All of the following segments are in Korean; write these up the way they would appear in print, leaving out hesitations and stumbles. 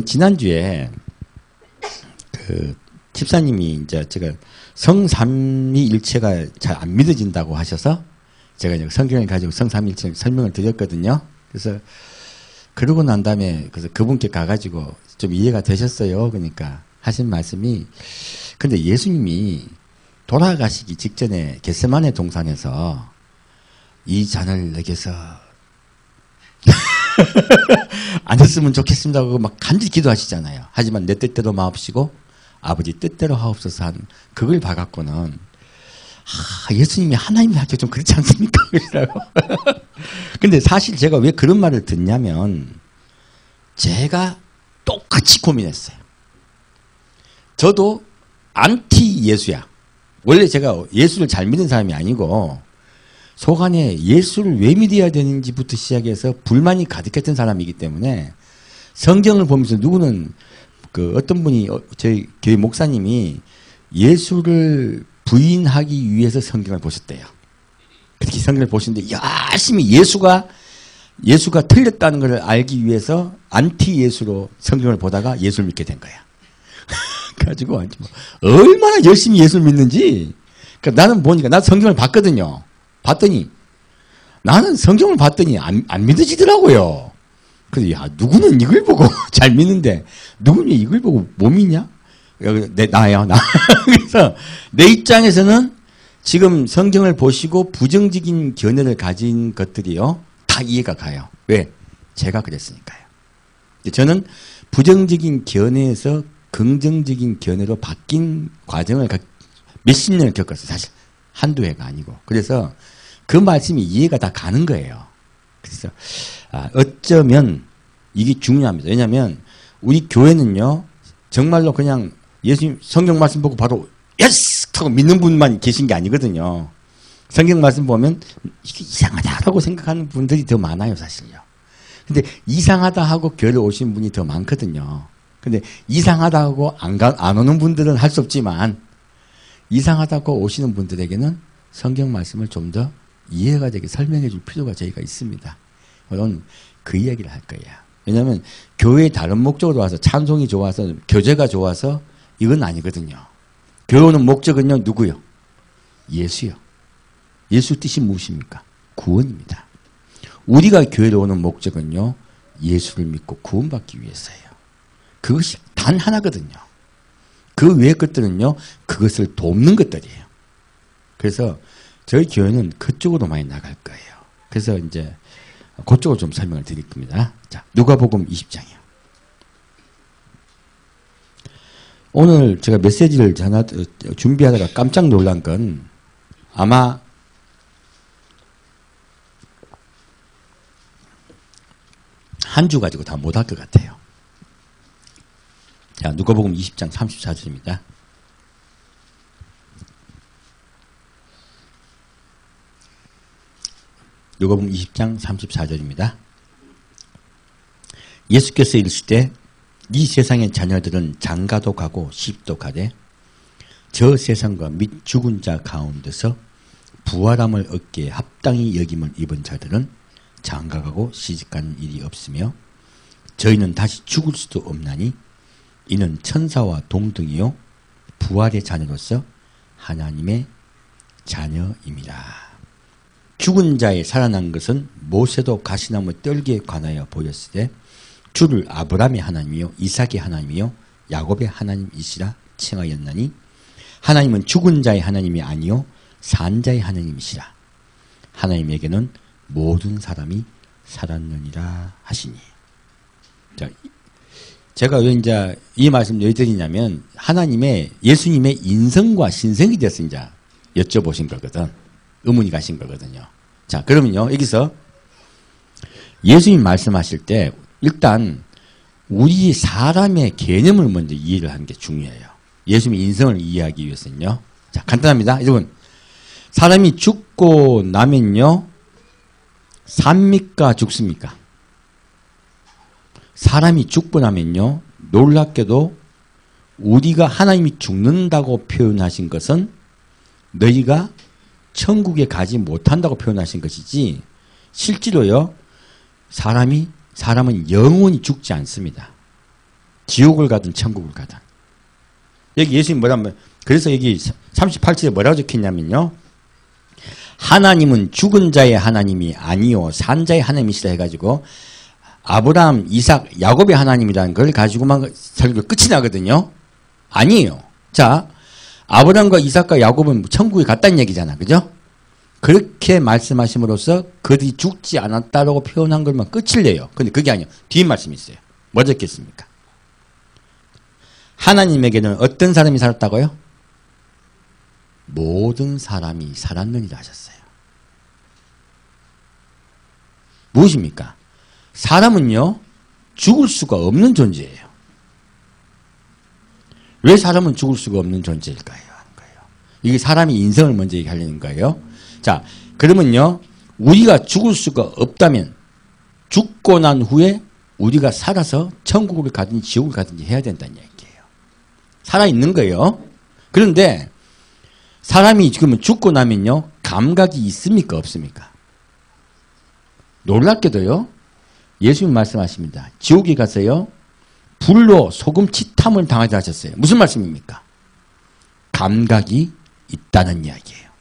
지난주에 집사님이 이제 제가 성삼위일체가 잘 안 믿어진다고 하셔서 제가 이제 성경을 가지고 성삼위일체 설명을 드렸거든요. 그래서 그러고 난 다음에 그래서 그분께 가가지고 좀 이해가 되셨어요. 그러니까 하신 말씀이 근데 예수님이 돌아가시기 직전에 겟세마네 동산에서 이 잔을 내게서 안 했으면 좋겠습니다 하고 막 간절히 기도하시잖아요. 하지만 내 뜻대로 마옵시고 아버지 뜻대로 하옵소서 한 그걸 봐갖고는 예수님이 하나님이 하기 좀 그렇지 않습니까? 근데 사실 제가 왜 그런 말을 듣냐면 제가 똑같이 고민했어요. 저도 안티 예수야. 원래 제가 예수를 잘 믿는 사람이 아니고 속안에 예수를 왜 믿어야 되는지부터 시작해서 불만이 가득했던 사람이기 때문에 성경을 보면서 누구는 어떤 분이 저희 교회 목사님이 예수를 부인하기 위해서 성경을 보셨대요. 그렇게 성경을 보시는데 열심히 예수가 틀렸다는 것을 알기 위해서 안티 예수로 성경을 보다가 예수를 믿게 된 거야. 가지고 얼마나 열심히 예수를 믿는지. 그러니까 나는 보니까 나 성경을 봤거든요. 봤더니 나는 성경을 봤더니 안 믿어지더라고요. 그래서 누구는 이걸 보고 잘 믿는데 누구는 이걸 보고 못 믿냐? 나예요, 나. 그래서 내 입장에서는 지금 성경을 보시고 부정적인 견해를 가진 것들이요 다 이해가 가요. 왜? 제가 그랬으니까요. 저는 부정적인 견해에서 긍정적인 견해로 바뀐 과정을 몇십 년을 겪었어요. 사실 한두 해가 아니고. 그래서 그 말씀이 이해가 다 가는 거예요. 그래서 어쩌면 이게 중요합니다. 왜냐하면 우리 교회는요 정말로 그냥 예수님 성경 말씀 보고 바로 예스! 하고 믿는 분만 계신 게 아니거든요. 성경 말씀 보면 이게 이상하다라고 생각하는 분들이 더 많아요. 사실요. 근데 이상하다 하고 교회를 오신 분이 더 많거든요. 근데 이상하다고 안 오는 분들은 할 수 없지만 이상하다고 오시는 분들에게는 성경 말씀을 좀 더 이해가 되게 설명해 줄 필요가 저희가 있습니다. 오늘 그 이야기를 할 거예요. 왜냐하면 교회에 다른 목적으로 와서 찬송이 좋아서 교제가 좋아서 이건 아니거든요. 교회 오는 목적은요 누구요? 예수요. 예수 뜻이 무엇입니까? 구원입니다. 우리가 교회로 오는 목적은요 예수를 믿고 구원받기 위해서예요. 그것이 단 하나거든요. 그 외의 것들은요 그것을 돕는 것들이에요. 그래서 저희 교회는 그쪽으로 많이 나갈 거예요. 그래서 이제 그쪽으로 좀 설명을 드릴 겁니다. 자, 누가복음 20장이요. 오늘 제가 메시지를 하나 준비하다가 깜짝 놀란 건 아마 한 주 가지고 다 못할 것 같아요. 자, 누가복음 20장 34절입니다. 누가복음 20장 34절입니다. 예수께서 이르시되 이 세상의 자녀들은 장가도 가고 시집도 가되 저 세상과 및 죽은 자 가운데서 부활함을 얻기에 합당히 여김을 입은 자들은 장가가고 시집가는 일이 없으며 저희는 다시 죽을 수도 없나니 이는 천사와 동등이요 부활의 자녀로서 하나님의 자녀입니다. 죽은 자의 살아난 것은 모세도 가시나무 떨기에 관하여 보였으되 주를 아브라함의 하나님이요 이삭의 하나님이요 야곱의 하나님이시라 칭하였나니 하나님은 죽은 자의 하나님이 아니요 산 자의 하나님이시라. 하나님에게는 모든 사람이 살았느니라 하시니. 자, 제가 왜 이제 이 말씀 왜 드리냐면 예수님의 인성과 신성에 대해서 이제 여쭤보신 거거든. 의문이 가신 거거든요. 자, 그러면요, 여기서 예수님 말씀하실 때 일단 우리 사람의 개념을 먼저 이해를 하는 게 중요해요. 예수님의 인성을 이해하기 위해서는요. 자, 간단합니다. 여러분, 사람이 죽고 나면요, 삽니까? 죽습니까? 사람이 죽고 나면요, 놀랍게도 우리가 하나님이 죽는다고 표현하신 것은 너희가 천국에 가지 못한다고 표현하신 것이지 실제로요 사람은 영원히 죽지 않습니다. 지옥을 가든 천국을 가든. 여기 예수님 뭐라면, 그래서 여기 38절에 뭐라고 적혔냐면요. 하나님은 죽은 자의 하나님이 아니요 산 자의 하나님이시다 해가지고 아브라함, 이삭, 야곱의 하나님이라는 걸 가지고만 설교 끝이 나거든요. 아니에요. 자, 아브라함과 이삭과 야곱은 천국에 갔다는 얘기잖아. 그죠? 그렇게 말씀하심으로써 그들이 죽지 않았다라고 표현한 것만 끝을 내요. 근데 그게 아니에요. 뒤에 말씀이 있어요. 뭐 적겠습니까? 하나님에게는 어떤 사람이 살았다고요? 모든 사람이 살았느니라 하셨어요. 무엇입니까? 사람은요, 죽을 수가 없는 존재예요. 왜 사람은 죽을 수가 없는 존재일까요? 하는 거예요. 이게 사람이 인성을 먼저 얘기하려는 거예요. 자, 그러면요, 우리가 죽을 수가 없다면 죽고 난 후에 우리가 살아서 천국을 가든지 지옥을 가든지 해야 된다는 얘기예요. 살아있는 거예요. 그런데 사람이 지금 죽고 나면요, 감각이 있습니까? 없습니까? 놀랍게도요, 예수님 말씀하십니다. 지옥에 가서요, 불로 소금 치탐을 당하지 하셨어요. 무슨 말씀입니까? 감각이 있다는 이야기예요.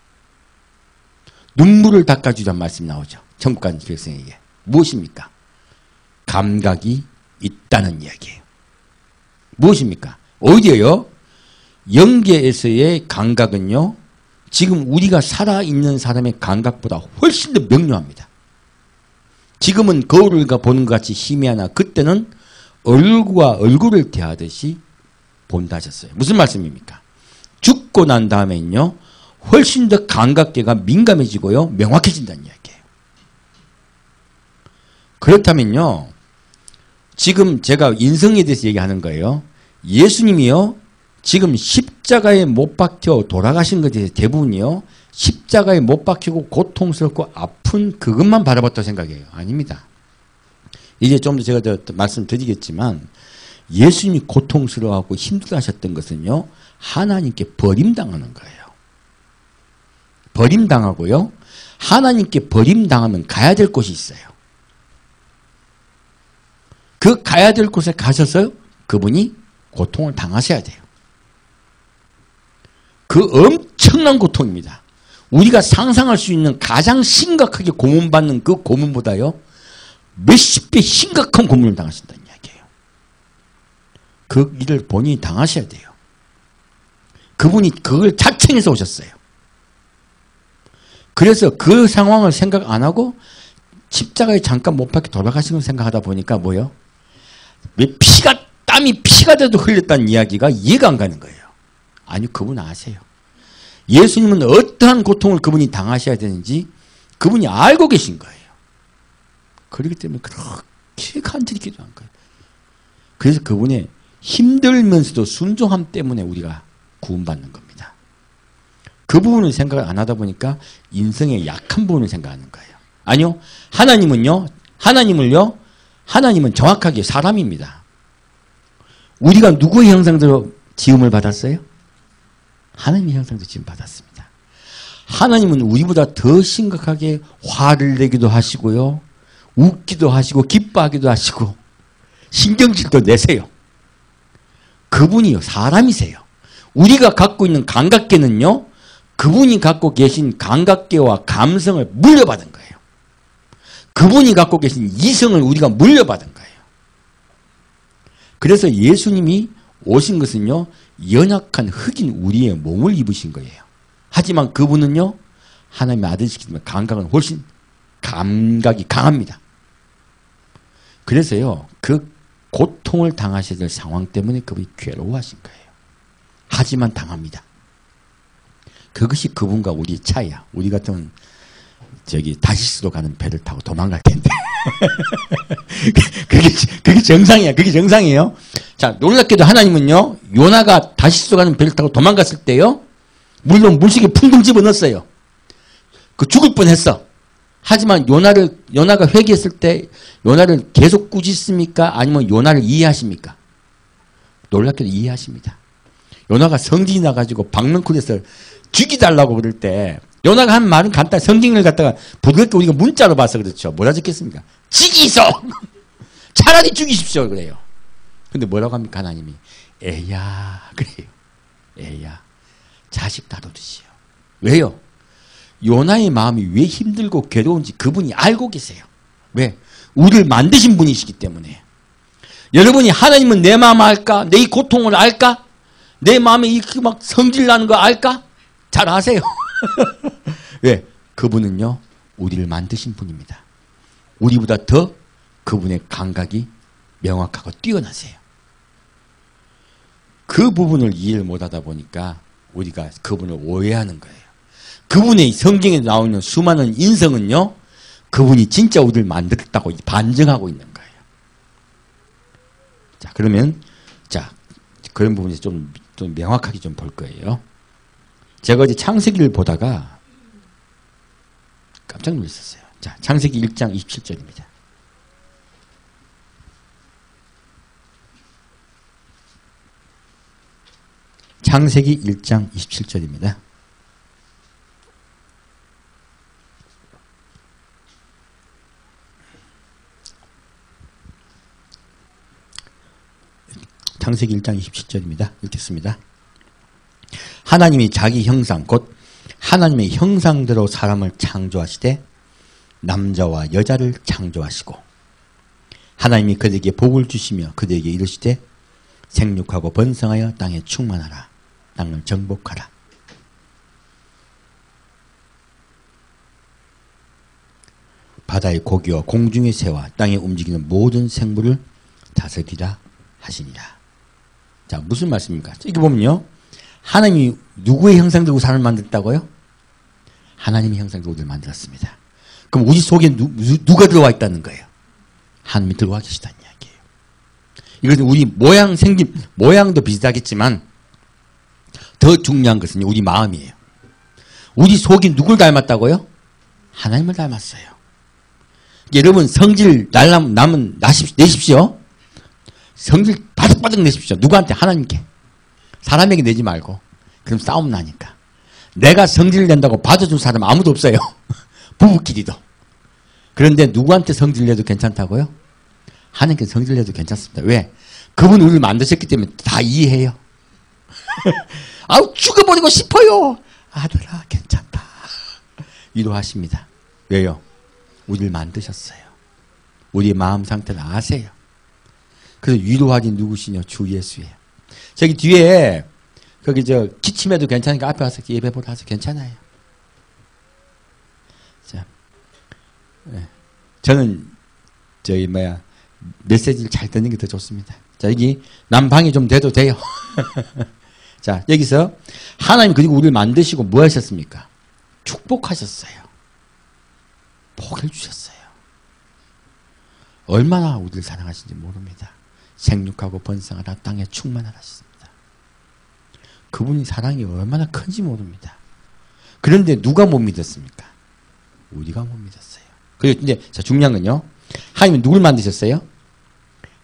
눈물을 닦아주자는 말씀이 나오죠. 천국 가는 백성에게. 무엇입니까? 감각이 있다는 이야기예요. 무엇입니까? 오히려요, 영계에서의 감각은요, 지금 우리가 살아있는 사람의 감각보다 훨씬 더 명료합니다. 지금은 거울을 보는 것 같이 희미하나 그때는 얼굴과 얼굴을 대하듯이 본다 하셨어요. 무슨 말씀입니까? 죽고 난 다음에는요, 훨씬 더 감각계가 민감해지고요, 명확해진다는 이야기예요. 그렇다면요, 지금 제가 인성에 대해서 얘기하는 거예요. 예수님이요, 지금 십자가에 못 박혀 돌아가신 것에 대해서 대부분이요, 십자가에 못 박히고 고통스럽고 아픈 그것만 바라봤다고 생각해요. 아닙니다. 이제 좀 더 제가 말씀드리겠지만, 예수님이 고통스러워하고 힘들어하셨던 것은요, 하나님께 버림당하는 거예요. 버림당하고요, 하나님께 버림당하면 가야 될 곳이 있어요. 그 가야 될 곳에 가셔서 그분이 고통을 당하셔야 돼요. 그 엄청난 고통입니다. 우리가 상상할 수 있는 가장 심각하게 고문받는 그 고문보다요, 몇십 배 심각한 고문을 당하신다는 이야기예요. 그 일을 본인이 당하셔야 돼요. 그분이 그걸 자청해서 오셨어요. 그래서 그 상황을 생각 안 하고 십자가에 잠깐 못 박혀 돌아가신 걸 생각하다 보니까 뭐요? 왜 땀이 피가 돼도 흘렸다는 이야기가 이해가 안 가는 거예요. 아니, 그분 아세요. 예수님은 어떠한 고통을 그분이 당하셔야 되는지 그분이 알고 계신 거예요. 그렇기 때문에 그렇게 간절히 기도한 거예요. 그래서 그분의 힘들면서도 순종함 때문에 우리가 구원받는 겁니다. 그 부분을 생각을 안 하다 보니까 인성의 약한 부분을 생각하는 거예요. 아니요. 하나님은 정확하게 사람입니다. 우리가 누구의 형상대로 지음을 받았어요? 하나님의 형상대로 지음 받았습니다. 하나님은 우리보다 더 심각하게 화를 내기도 하시고요, 웃기도 하시고 기뻐하기도 하시고 신경질도 내세요. 그분이요, 사람이세요. 우리가 갖고 있는 감각계는요, 그분이 갖고 계신 감각계와 감성을 물려받은 거예요. 그분이 갖고 계신 이성을 우리가 물려받은 거예요. 그래서 예수님이 오신 것은요, 연약한 흙인 우리의 몸을 입으신 거예요. 하지만 그분은요, 하나님의 아들이시기 때문에 감각은 훨씬 감각이 강합니다. 그래서요, 그 고통을 당하셔야 될 상황 때문에 그분이 괴로워하신 거예요. 하지만 당합니다. 그것이 그분과 우리의 차이야. 우리 같으면 다시스로 가는 배를 타고 도망갈 텐데. 그게 정상이야. 그게 정상이에요. 자, 놀랍게도 하나님은요, 요나가 다시스로 가는 배를 타고 도망갔을 때요, 물론 물속에 풍덩 집어넣었어요. 그 죽을 뻔했어. 하지만 요나가 회개했을 때 요나를 계속 꾸짖습니까? 아니면 요나를 이해하십니까? 놀랍게도 이해하십니다. 요나가 성질이 나가지고 박넝쿨에서 죽이달라고 그럴 때 요나가 한 말은 간단히 성경을 갖다가 부드럽게 우리가 문자로 봐서 그렇죠. 뭐라 적겠습니까? 죽이소! 차라리 죽이십시오. 그래요. 근데 뭐라고 합니까? 하나님이 애야 그래요. 애야 자식 다루듯이요. 왜요? 요나의 마음이 왜 힘들고 괴로운지 그분이 알고 계세요. 왜? 우리를 만드신 분이시기 때문에. 여러분이 하나님은 내 마음 알까? 내 이 고통을 알까? 내 마음에 이렇게 막 성질 나는 거 알까? 잘 아세요. 왜? 그분은요 우리를 만드신 분입니다. 우리보다 더 그분의 감각이 명확하고 뛰어나세요. 그 부분을 이해를 못하다 보니까 우리가 그분을 오해하는 거예요. 그분의 성경에 나오는 수많은 인성은요 그분이 진짜 우리를 만들었다고 반증하고 있는 거예요. 자, 그러면 자 그런 부분에서 좀 명확하게 좀 볼 거예요. 제가 어제 창세기를 보다가 깜짝 놀랐었어요. 자, 창세기 1장 27절입니다. 창세기 1장 27절입니다. 창세기 1장 27절입니다. 읽겠습니다. 하나님이 자기 형상 곧 하나님의 형상대로 사람을 창조하시되 남자와 여자를 창조하시고 하나님이 그들에게 복을 주시며 그들에게 이르시되 생육하고 번성하여 땅에 충만하라. 땅을 정복하라. 바다의 고기와 공중의 새와 땅에 움직이는 모든 생물을 다스리라 하시니라. 자, 무슨 말씀입니까? 이렇게 보면요. 하나님이 누구의 형상대로 사람을 만들었다고요? 하나님의 형상대로 우리를 만들었습니다. 그럼 우리 속에 누가 들어와 있다는 거예요? 하나님이 들어와 계시다는 이야기예요. 이것은 우리 모양 생김, 모양도 비슷하겠지만 더 중요한 것은 우리 마음이에요. 우리 속이 누굴 닮았다고요? 하나님을 닮았어요. 여러분 성질 내십시오. 성질 바득바득 내십시오. 누구한테? 하나님께. 사람에게 내지 말고. 그럼 싸움 나니까. 내가 성질 낸다고 받아줄 사람 아무도 없어요. 부부끼리도. 그런데 누구한테 성질 내도 괜찮다고요? 하나님께 성질 내도 괜찮습니다. 왜? 그분 우리를 만드셨기 때문에 다 이해해요. 아우 죽어버리고 싶어요. 아들아 괜찮다. 위로하십니다. 왜요? 우리를 만드셨어요. 우리의 마음 상태를 아세요. 그래서 위로하기 누구시냐? 주 예수예요. 저기 뒤에 거기 기침해도 괜찮으니까 앞에 와서 예배 보러 와서 괜찮아요. 자, 네. 저는 메시지를 잘 듣는 게 더 좋습니다. 자, 여기 남방이 좀 돼도 돼요. 자, 여기서 하나님 그리고 우리를 만드시고 뭐 하셨습니까? 축복하셨어요. 복을 주셨어요. 얼마나 우리를 사랑하시는지 모릅니다. 생육하고 번성하라 땅에 충만하라 하셨습니다. 그분이 사랑이 얼마나 큰지 모릅니다. 그런데 누가 못 믿었습니까? 우리가 못 믿었어요. 그리고 이제 중요한 건요. 하나님은 누굴 만드셨어요?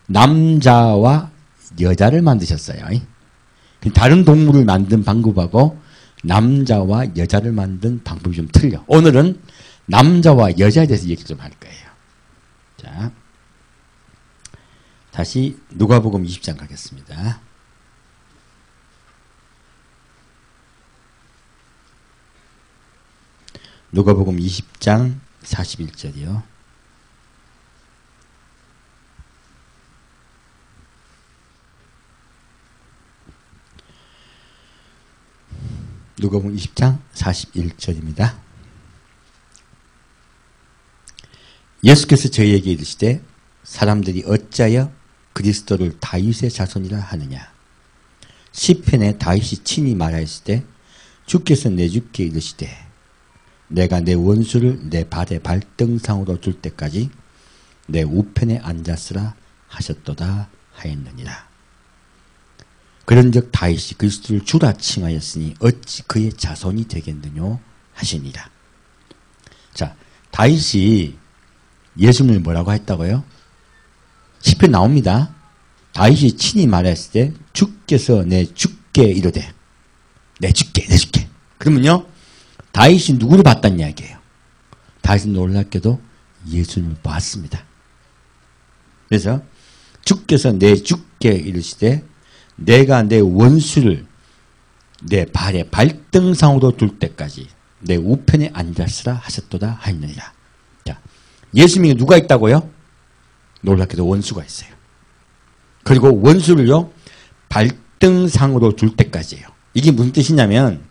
남자와 여자를 만드셨어요. 다른 동물을 만든 방법하고 남자와 여자를 만든 방법이 좀 틀려. 오늘은 남자와 여자에 대해서 얘기 좀 할 거예요. 자, 다시 누가복음 20장 가겠습니다. 누가복음 20장 41절이요. 누가복음 20장 41절입니다. 예수께서 저희에게 이르시되 사람들이 어찌하여 그리스도를 다윗의 자손이라 하느냐. 시편에 다윗이 친히 말하였으되 주께서 내 주께 이르시되 내가 내 원수를 내 발의 발등상으로 줄 때까지 내 우편에 앉았으라 하셨도다 하였느니라. 그런즉 다윗이 그리스도를 주라 칭하였으니 어찌 그의 자손이 되겠느뇨 하시니라. 자, 다윗이 예수님을 뭐라고 했다고요? 시편 나옵니다. 다윗이 친히 말했을 때 주께서 내 주께 이르되 내 주께. 그러면요. 다윗이 누구를 봤다는 이야기예요? 다윗은 놀랍게도 예수님을 봤습니다. 그래서 주께서 내 주께 이르시되 내가 내 원수를 내 발의 발등상으로 둘 때까지 내 우편에 앉았으라 하셨도다 하였느니라. 자, 예수님이 누가 있다고요? 놀랍게도 원수가 있어요. 그리고 원수를요 발등상으로 둘 때까지예요. 이게 무슨 뜻이냐면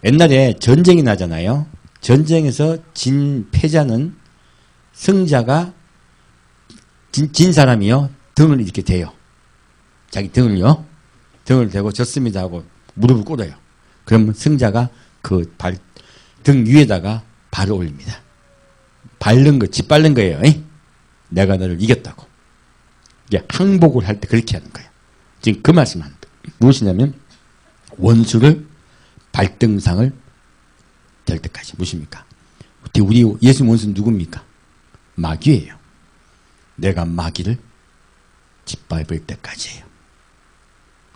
옛날에 전쟁이 나잖아요. 전쟁에서 진 패자는 승자가 진 사람이요 등을 이렇게 대요. 자기 등을요 등을 대고 졌습니다 하고 무릎을 꿇어요. 그러면 승자가 그 등 위에다가 발을 올립니다. 밟는 거, 짓밟는 거예요. 내가 너를 이겼다고. 이제 항복을 할 때 그렇게 하는 거예요. 지금 그 말씀합니다. 무엇이냐면 원수를 발등상을 될 때까지. 무엇입니까? 우리 예수 원수는 누굽니까? 마귀예요. 내가 마귀를 짓밟을 때까지예요.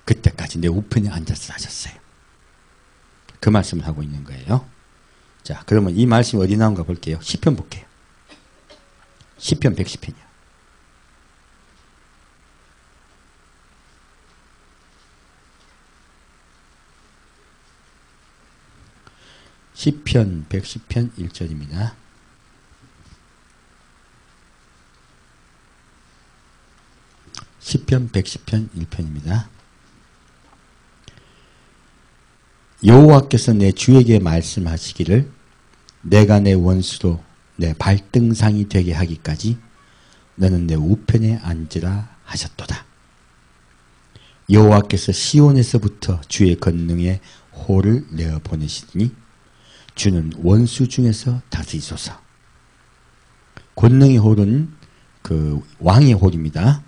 그때까지 내 우편에 앉아서 하셨어요. 그 말씀을 하고 있는 거예요. 자, 그러면 이 말씀이 어디 나온가 볼게요. 시편 볼게요. 시편 110편이요. 시편 110편 1절입니다. 시편 110편 1편입니다. 여호와께서 내 주에게 말씀하시기를 내가 내 원수로 내 발등상이 되게 하기까지 너는 내 우편에 앉으라 하셨도다. 여호와께서 시온에서부터 주의 권능에 호를 내어 보내시니 주는 원수 중에서 다스리소서. 권능의 홀은 그 왕의 홀입니다.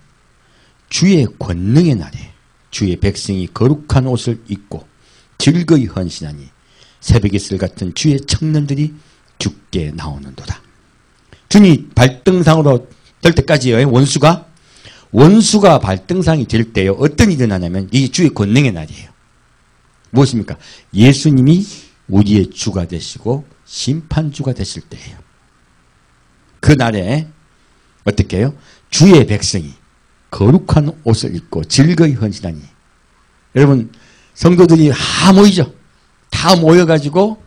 주의 권능의 날에 주의 백성이 거룩한 옷을 입고 즐거이 헌신하니 새벽 이슬 같은 주의 청년들이 죽게 나오는도다. 주님 발등상으로 될 때까지요. 원수가 발등상이 될 때요. 어떤 일이 일어나냐면 이게 주의 권능의 날이에요. 무엇입니까? 예수님이 우리의 주가 되시고 심판주가 되실 때예요. 그 날에 어떻게 해요? 주의 백성이 거룩한 옷을 입고 즐거이 헌신하니. 여러분 성도들이 다 모이죠. 다 모여가지고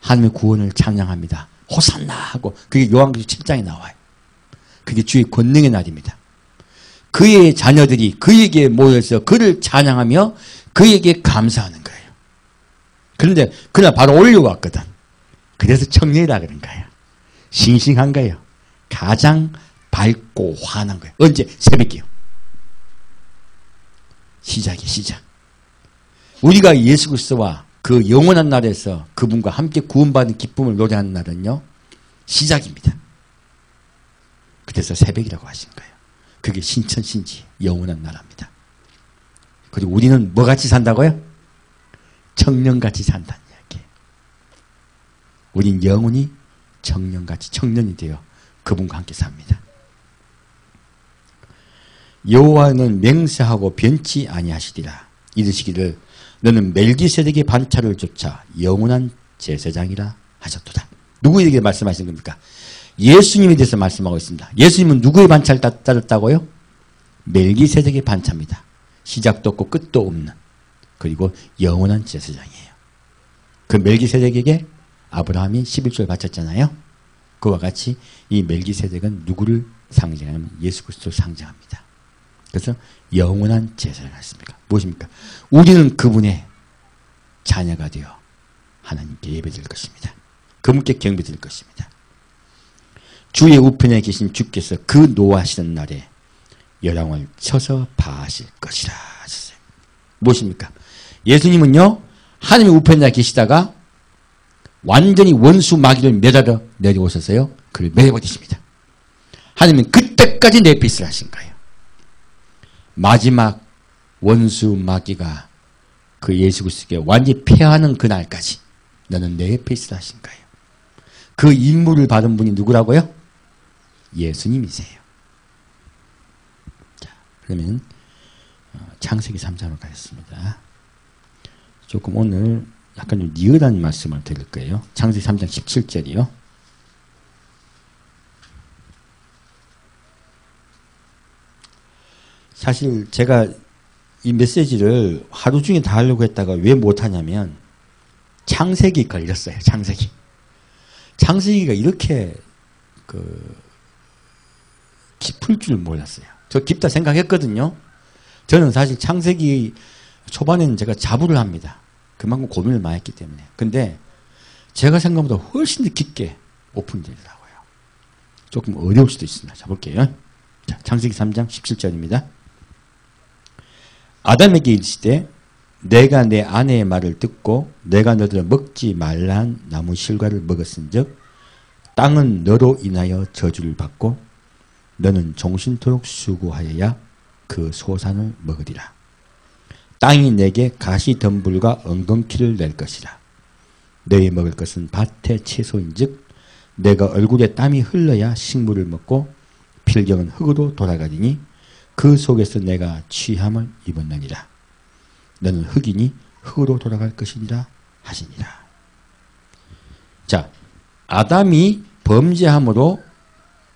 하나님의 구원을 찬양합니다. 호산나 하고 그게 요한계시록 7장에 나와요. 그게 주의 권능의 날입니다. 그의 자녀들이 그에게 모여서 그를 찬양하며 그에게 감사하는 거예요. 그런데 그날 바로 올려왔거든. 그래서 청년이라 그런 거예요. 싱싱한 거예요. 가장 밝고 환한 거예요. 언제? 새벽이요. 시작. 우리가 예수 그리스도와 그 영원한 날에서 그분과 함께 구원받은 기쁨을 노래하는 날은요. 시작입니다. 그래서 새벽이라고 하신 거예요. 그게 신천신지 영원한 나라입니다. 그리고 우리는 뭐같이 산다고요? 청년같이 산다는 이야기예요. 우린 영원히 청년같이 청년이 되어 그분과 함께 삽니다. 여호와는 맹세하고 변치 아니하시리라. 이르시기를 너는 멜기세덱의 반차를 쫓아 영원한 제사장이라 하셨도다. 누구에게 말씀하신 겁니까? 예수님에 대해서 말씀하고 있습니다. 예수님은 누구의 반차를 따랐다고요? 멜기세덱의 반차입니다. 시작도 없고 끝도 없는. 그리고 영원한 제사장이에요. 그 멜기세덱에게 아브라함이 11조를 바쳤잖아요. 그와 같이 이 멜기세덱은 누구를 상징하냐면 예수 그리스도를 상징합니다. 그래서 영원한 제사장을 했습니까? 무엇입니까? 우리는 그분의 자녀가 되어 하나님께 예배드릴 것입니다. 그분께 경배드릴 것입니다. 주의 우편에 계신 주께서 그 노하시는 날에 열왕을 쳐서 파하실 것이라 하셨어요. 무엇입니까? 예수님은요 하나님의 우편에 계시다가 완전히 원수 마귀를 매달아 내려오셔서요 그를 매버리십니다. 하나님은 그때까지 내 빛을 하신 거예요. 마지막 원수 마귀가 그 예수 그리스도께 완전히 패하는 그날까지 너는 내 빛을 하신 거예요. 그 임무를 받은 분이 누구라고요? 예수님이세요. 자, 그러면 창세기 3장으로 가겠습니다. 조금 오늘 약간 좀 리얼한 말씀을 드릴 거예요. 창세기 3장 17절이요. 사실 제가 이 메시지를 하루 중에 다 하려고 했다가 왜 못하냐면 창세기 걸렸어요. 창세기. 창세기가 이렇게 깊을 줄 몰랐어요. 저 깊다 생각했거든요. 저는 사실 창세기 초반에는 제가 자부를 합니다. 그만큼 고민을 많이 했기 때문에. 근데 제가 생각보다 훨씬 더 깊게 오픈되더라고요. 조금 어려울 수도 있습니다. 자, 볼게요. 자, 창세기 3장 17절입니다. 아담에게 이르시되 내가 내 아내의 말을 듣고 내가 너희를 먹지 말란 나무 실과를 먹었은즉 땅은 너로 인하여 저주를 받고 너는 종신토록 수고하여야 그 소산을 먹으리라. 땅이 내게 가시덤불과 엉겅퀴를 낼 것이라. 너희 먹을 것은 밭의 채소인즉 내가 얼굴에 땀이 흘러야 식물을 먹고 필경은 흙으로 돌아가리니 그 속에서 내가 취함을 입었느니라. 너는 흙이니 흙으로 돌아갈 것이니라 하시니라. 자, 아담이 범죄함으로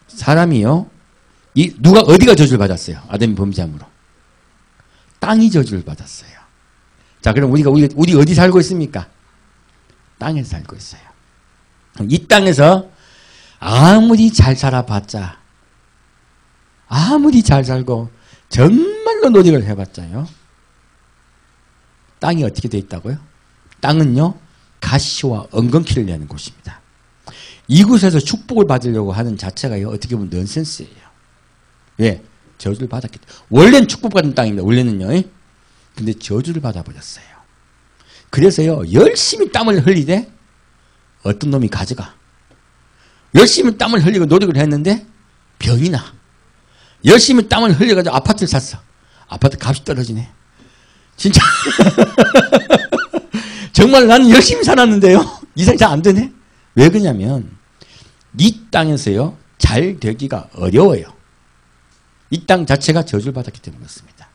사람이요. 어디가 저주를 받았어요? 아담이 범죄함으로. 땅이 저주를 받았어요. 자, 그럼 우리 어디 살고 있습니까? 땅에 살고 있어요. 이 땅에서 아무리 잘 살아봤자, 아무리 잘 살고 정말로 노력을 해봤자요. 땅이 어떻게 돼 있다고요? 땅은요, 가시와 엉겅퀴를 내는 곳입니다. 이곳에서 축복을 받으려고 하는 자체가요, 어떻게 보면 넌센스예요. 왜? 저주를 받았기 때문에. 원래는 축복받은 땅입니다. 원래는요. 근데 저주를 받아버렸어요. 그래서요, 열심히 땀을 흘리되 어떤 놈이 가져가. 열심히 땀을 흘리고 노력을 했는데 병이 나. 열심히 땀을 흘려가지고 아파트를 샀어. 아파트 값이 떨어지네. 진짜. 정말 나는 열심히 살았는데요. 이상 잘 안 되네. 왜 그러냐면 이 땅에서요, 잘 되기가 어려워요. 이 땅 자체가 저주를 받았기 때문에 그렇습니다.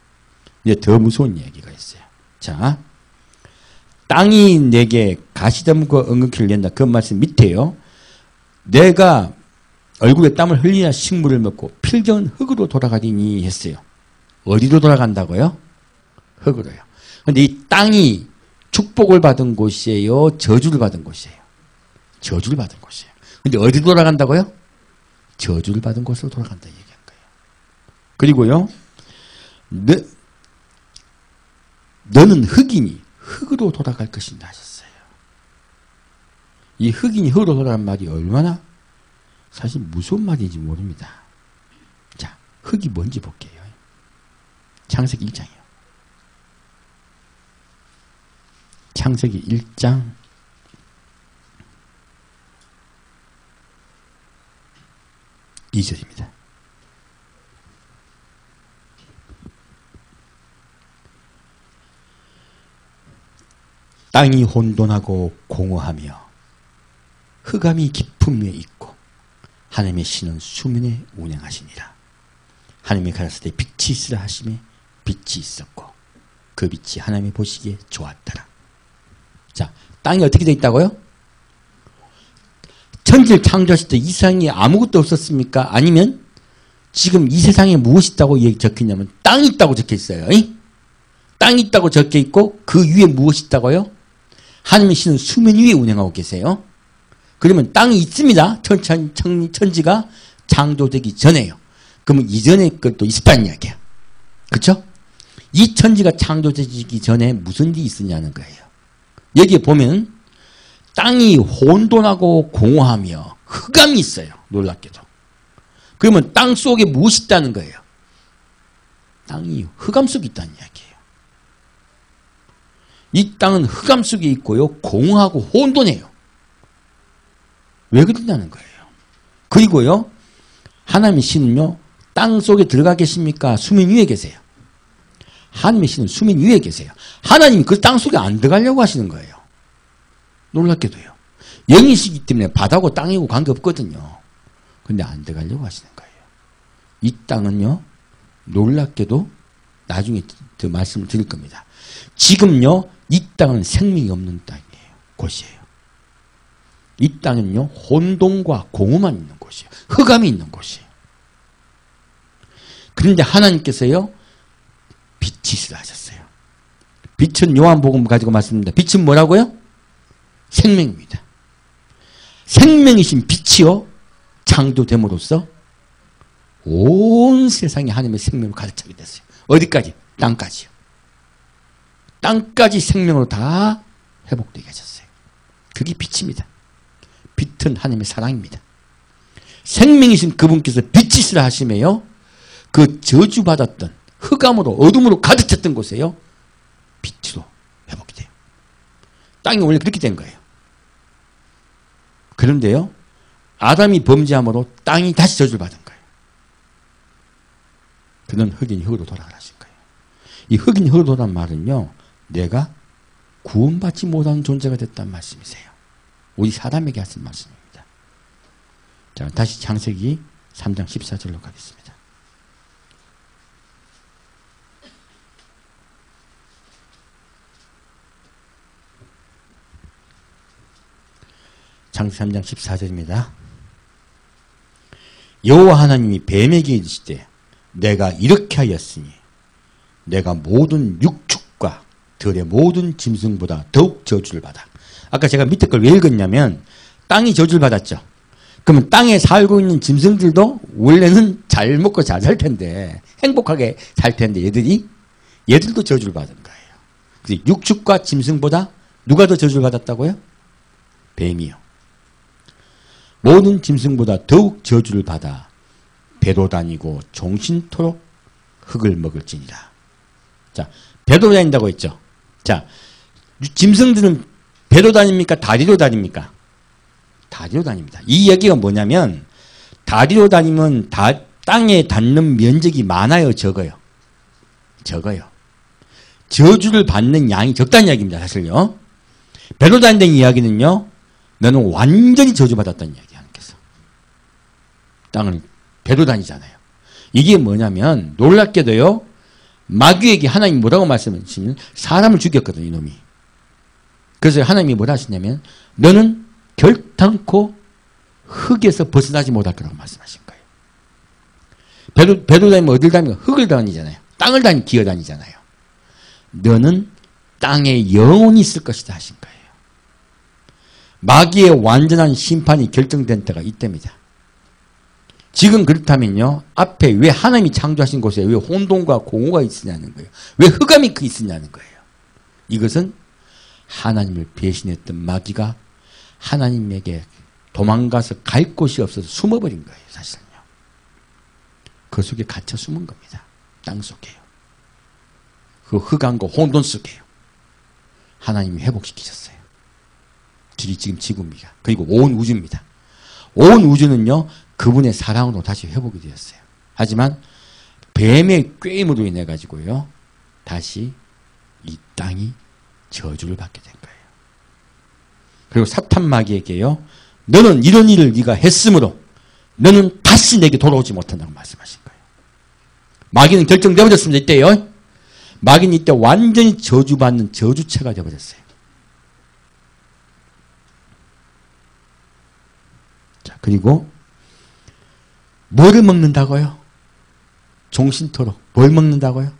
이제 더 무서운 얘기가 있어요. 자, 땅이 내게 가시덤불과 엉겅퀴를 낸다. 그 말씀 밑에요. 내가 얼굴에 땀을 흘리냐 식물을 먹고 필경은 흙으로 돌아가리니 했어요. 어디로 돌아간다고요? 흙으로요. 그런데 이 땅이 축복을 받은 곳이에요? 저주를 받은 곳이에요? 저주를 받은 곳이에요. 근데 어디로 돌아간다고요? 저주를 받은 곳으로 돌아간다 얘기한 거예요. 그리고요, 너는 흙이니 흙으로 돌아갈 것이다 하셨어요. 이 흙이니 흙으로 돌아가는 말이 얼마나 사실 무서운 말인지 모릅니다. 자, 흙이 뭔지 볼게요. 창세기 1장이요. 창세기 1장 2절입니다. 땅이 혼돈하고 공허하며 흑암이 깊음 위에 있고 하나님의 신은 수면에 운행하시니라. 하나님이 가라사대 빛이 있으라 하심에 빛이 있었고 그 빛이 하나님이 보시기에 좋았더라. 자, 땅이 어떻게 되어 있다고요? 천지를 창조하실 때 이 세상에 아무것도 없었습니까? 아니면 지금 이 세상에 무엇이 있다고 적혀있냐면 땅이 있다고 적혀있어요. 땅이 있다고 적혀있고 그 위에 무엇이 있다고요? 하나님의 신은 수면 위에 운행하고 계세요. 그러면 땅이 있습니다. 천지가 창조되기 전에요. 그러면 이전에 것도 있었다는 이야기야. 그렇죠? 이 천지가 창조되기 전에 무슨 일이 있었냐는 거예요. 여기에 보면 땅이 혼돈하고 공허하며 흑암이 있어요. 놀랍게도. 그러면 땅 속에 무엇이 있다는 거예요? 땅이 흑암 속에 있다는 이야기예요. 이 땅은 흑암 속에 있고요. 공허하고 혼돈해요. 왜 그런다는 거예요. 그리고요, 하나님의 신은요, 땅 속에 들어가 계십니까? 수면 위에 계세요. 하나님의 신은 수면 위에 계세요. 하나님이 그 땅 속에 안 들어가려고 하시는 거예요. 놀랍게도요. 영이시기 때문에 바다고 땅이고 관계없거든요. 근데 안 들어가려고 하시는 거예요. 이 땅은요, 놀랍게도 나중에 더 말씀을 드릴 겁니다. 지금요, 이 땅은 생명이 없는 땅이에요. 곳이에요. 이 땅은요, 혼돈과 공허만 있는 곳이에요. 흑암이 있는 곳이에요. 그런데 하나님께서요, 있으라 하셨어요. 빛은 요한복음 가지고 말씀입니다. 빛은 뭐라고요? 생명입니다. 생명이신 빛이요 창조됨으로써 온 세상에 하나님의 생명으로 가득 차게 됐어요. 어디까지? 땅까지요. 땅까지 생명으로 다 회복되게 하셨어요. 그게 빛입니다. 빛은 하나님의 사랑입니다. 생명이신 그분께서 빛이시라 하시며요. 그 저주받았던 흑암으로 어둠으로 가득 찼던 곳에요. 빛으로 회복이 돼요. 땅이 원래 그렇게 된 거예요. 그런데요. 아담이 범죄함으로 땅이 다시 저주를 받은 거예요. 그는 흑인 흙으로 돌아가신 거예요. 이 흑인 흙으로 돌아간 말은요. 내가 구원받지 못하는 존재가 됐다는 말씀이세요. 우리 사람에게 하신 말씀입니다. 자, 다시 창세기 3장 14절로 가겠습니다. 창세기 3장 14절입니다. 여호와 하나님이 뱀에게 이르시되 내가 이렇게 하였으니 내가 모든 육축과 들의 모든 짐승보다 더욱 저주를 받아. 아까 제가 밑에 걸 왜 읽었냐면 땅이 저주를 받았죠. 그러면 땅에 살고 있는 짐승들도 원래는 잘 먹고 잘 살 텐데 행복하게 살 텐데 얘들도 저주를 받은 거예요. 그래서 육축과 짐승보다 누가 더 저주를 받았다고요? 뱀이요. 모든 짐승보다 더욱 저주를 받아 배도 다니고 종신토록 흙을 먹을지니라. 자, 배도 다닌다고 했죠. 자, 짐승들은 배로 다닙니까? 다리로 다닙니까? 다리로 다닙니다. 이 얘기가 뭐냐면 다리로 다니면 땅에 닿는 면적이 많아요, 적어요? 적어요. 저주를 받는 양이 적다는 이야기입니다, 사실요. 배로 다닌다는 이야기는요, 너는 완전히 저주받았다는 이야기야, 하나님께서. 땅을 배로 다니잖아요. 이게 뭐냐면 놀랍게도요, 마귀에게 하나님이 뭐라고 말씀하시면 사람을 죽였거든요, 이놈이. 그래서 하나님이 뭐라 하시냐면 너는 결탄코 흙에서 벗어나지 못할 거라고 말씀하신 거예요. 배로 다니면 어딜 다니면 흙을 다니잖아요. 땅을 기어 다니잖아요. 너는 땅에 영원히 있을 것이다 하신 거예요. 마귀의 완전한 심판이 결정된 때가 이때입니다. 지금 그렇다면요. 앞에 왜 하나님이 창조하신 곳에 왜 혼돈과 공허가 있으냐는 거예요. 왜 흑암이 있으냐는 거예요. 이것은 하나님을 배신했던 마귀가 하나님에게 도망가서 갈 곳이 없어서 숨어버린 거예요. 사실은요. 그 속에 갇혀 숨은 겁니다. 땅 속에요. 그 흑암과 혼돈 속에요. 하나님이 회복시키셨어요. 그게 지금 지구입니다. 그리고 온 우주입니다. 온 우주는요. 그분의 사랑으로 다시 회복이 되었어요. 하지만 뱀의 꾀임으로 인해 가지고요. 다시 이 땅이 저주를 받게 된 거예요. 그리고 사탄 마귀에게요. 너는 이런 일을 네가 했으므로 너는 다시 내게 돌아오지 못한다고 말씀하신 거예요. 마귀는 결정되어버렸습니다. 이때요. 마귀는 이때 완전히 저주받는 저주체가 되어버렸어요. 자, 그리고 뭐를 먹는다고요? 종신토록 뭘 먹는다고요?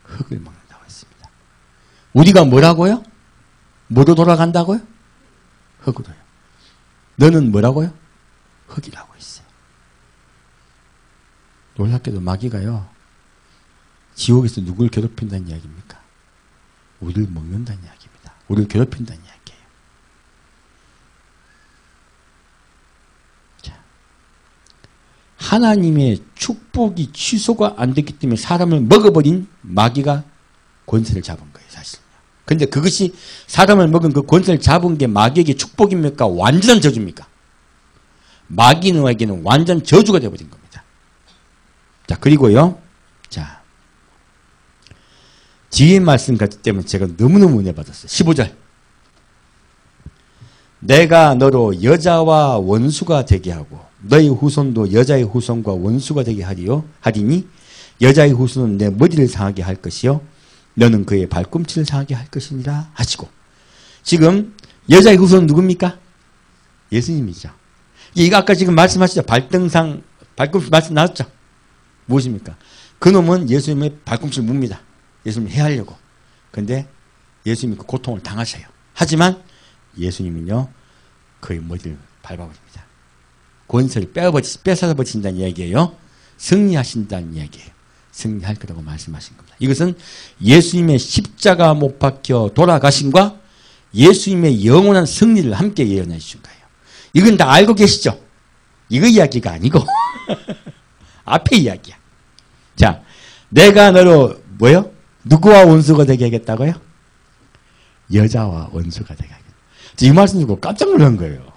흙을 먹는다고 했습니다. 우리가 뭐라고요? 뭐로 돌아간다고요? 흙으로요. 너는 뭐라고요? 흙이라고 했어요. 놀랍게도 마귀가요. 지옥에서 누굴 괴롭힌다는 이야기입니까? 우리를 먹는다는 이야기입니다. 우리를 괴롭힌다는 이야기예요. 자, 하나님의 축복이 취소가 안 됐기 때문에 사람을 먹어버린 마귀가 권세를 잡은 거예요. 사실. 근데 그것이 사람을 먹은 그 권세를 잡은 게 마귀에게 축복입니까? 완전한 저주입니까? 마귀에게는 완전 저주가 되어버린 겁니다. 자, 그리고요. 자, 지혜의 말씀 같기 때문에 제가 너무너무 은혜 받았어요. 15절. 내가 너로 여자와 원수가 되게 하고 너의 후손도 여자의 후손과 원수가 되게 하리니 여자의 후손은 내 머리를 상하게 할 것이요 너는 그의 발꿈치를 상하게 할 것이니라 하시고, 지금 여자의 후손은 누굽니까? 예수님이죠. 이거 아까 지금 말씀하시죠. 발꿈치 말씀 나왔죠. 무엇입니까? 그놈은 예수님의 발꿈치를 묵니다. 예수님을 해하려고. 근데 예수님이 그 고통을 당하셔요. 하지만 예수님은요, 그의 머리를 밟아버립니다. 권세를 뺏어버리신다는 이야기예요. 승리하신다는 이야기예요. 승리할 거라고 말씀하신 겁니다. 이것은 예수님의 십자가 못 박혀 돌아가심과 예수님의 영원한 승리를 함께 예언해 주신 거예요. 이건 다 알고 계시죠? 이거 이야기가 아니고 앞에 이야기야. 자, 내가 너로 뭐요? 누구와 원수가 되게 하겠다고요? 여자와 원수가 되게 하겠다. 이 말씀 듣고 깜짝 놀란 거예요.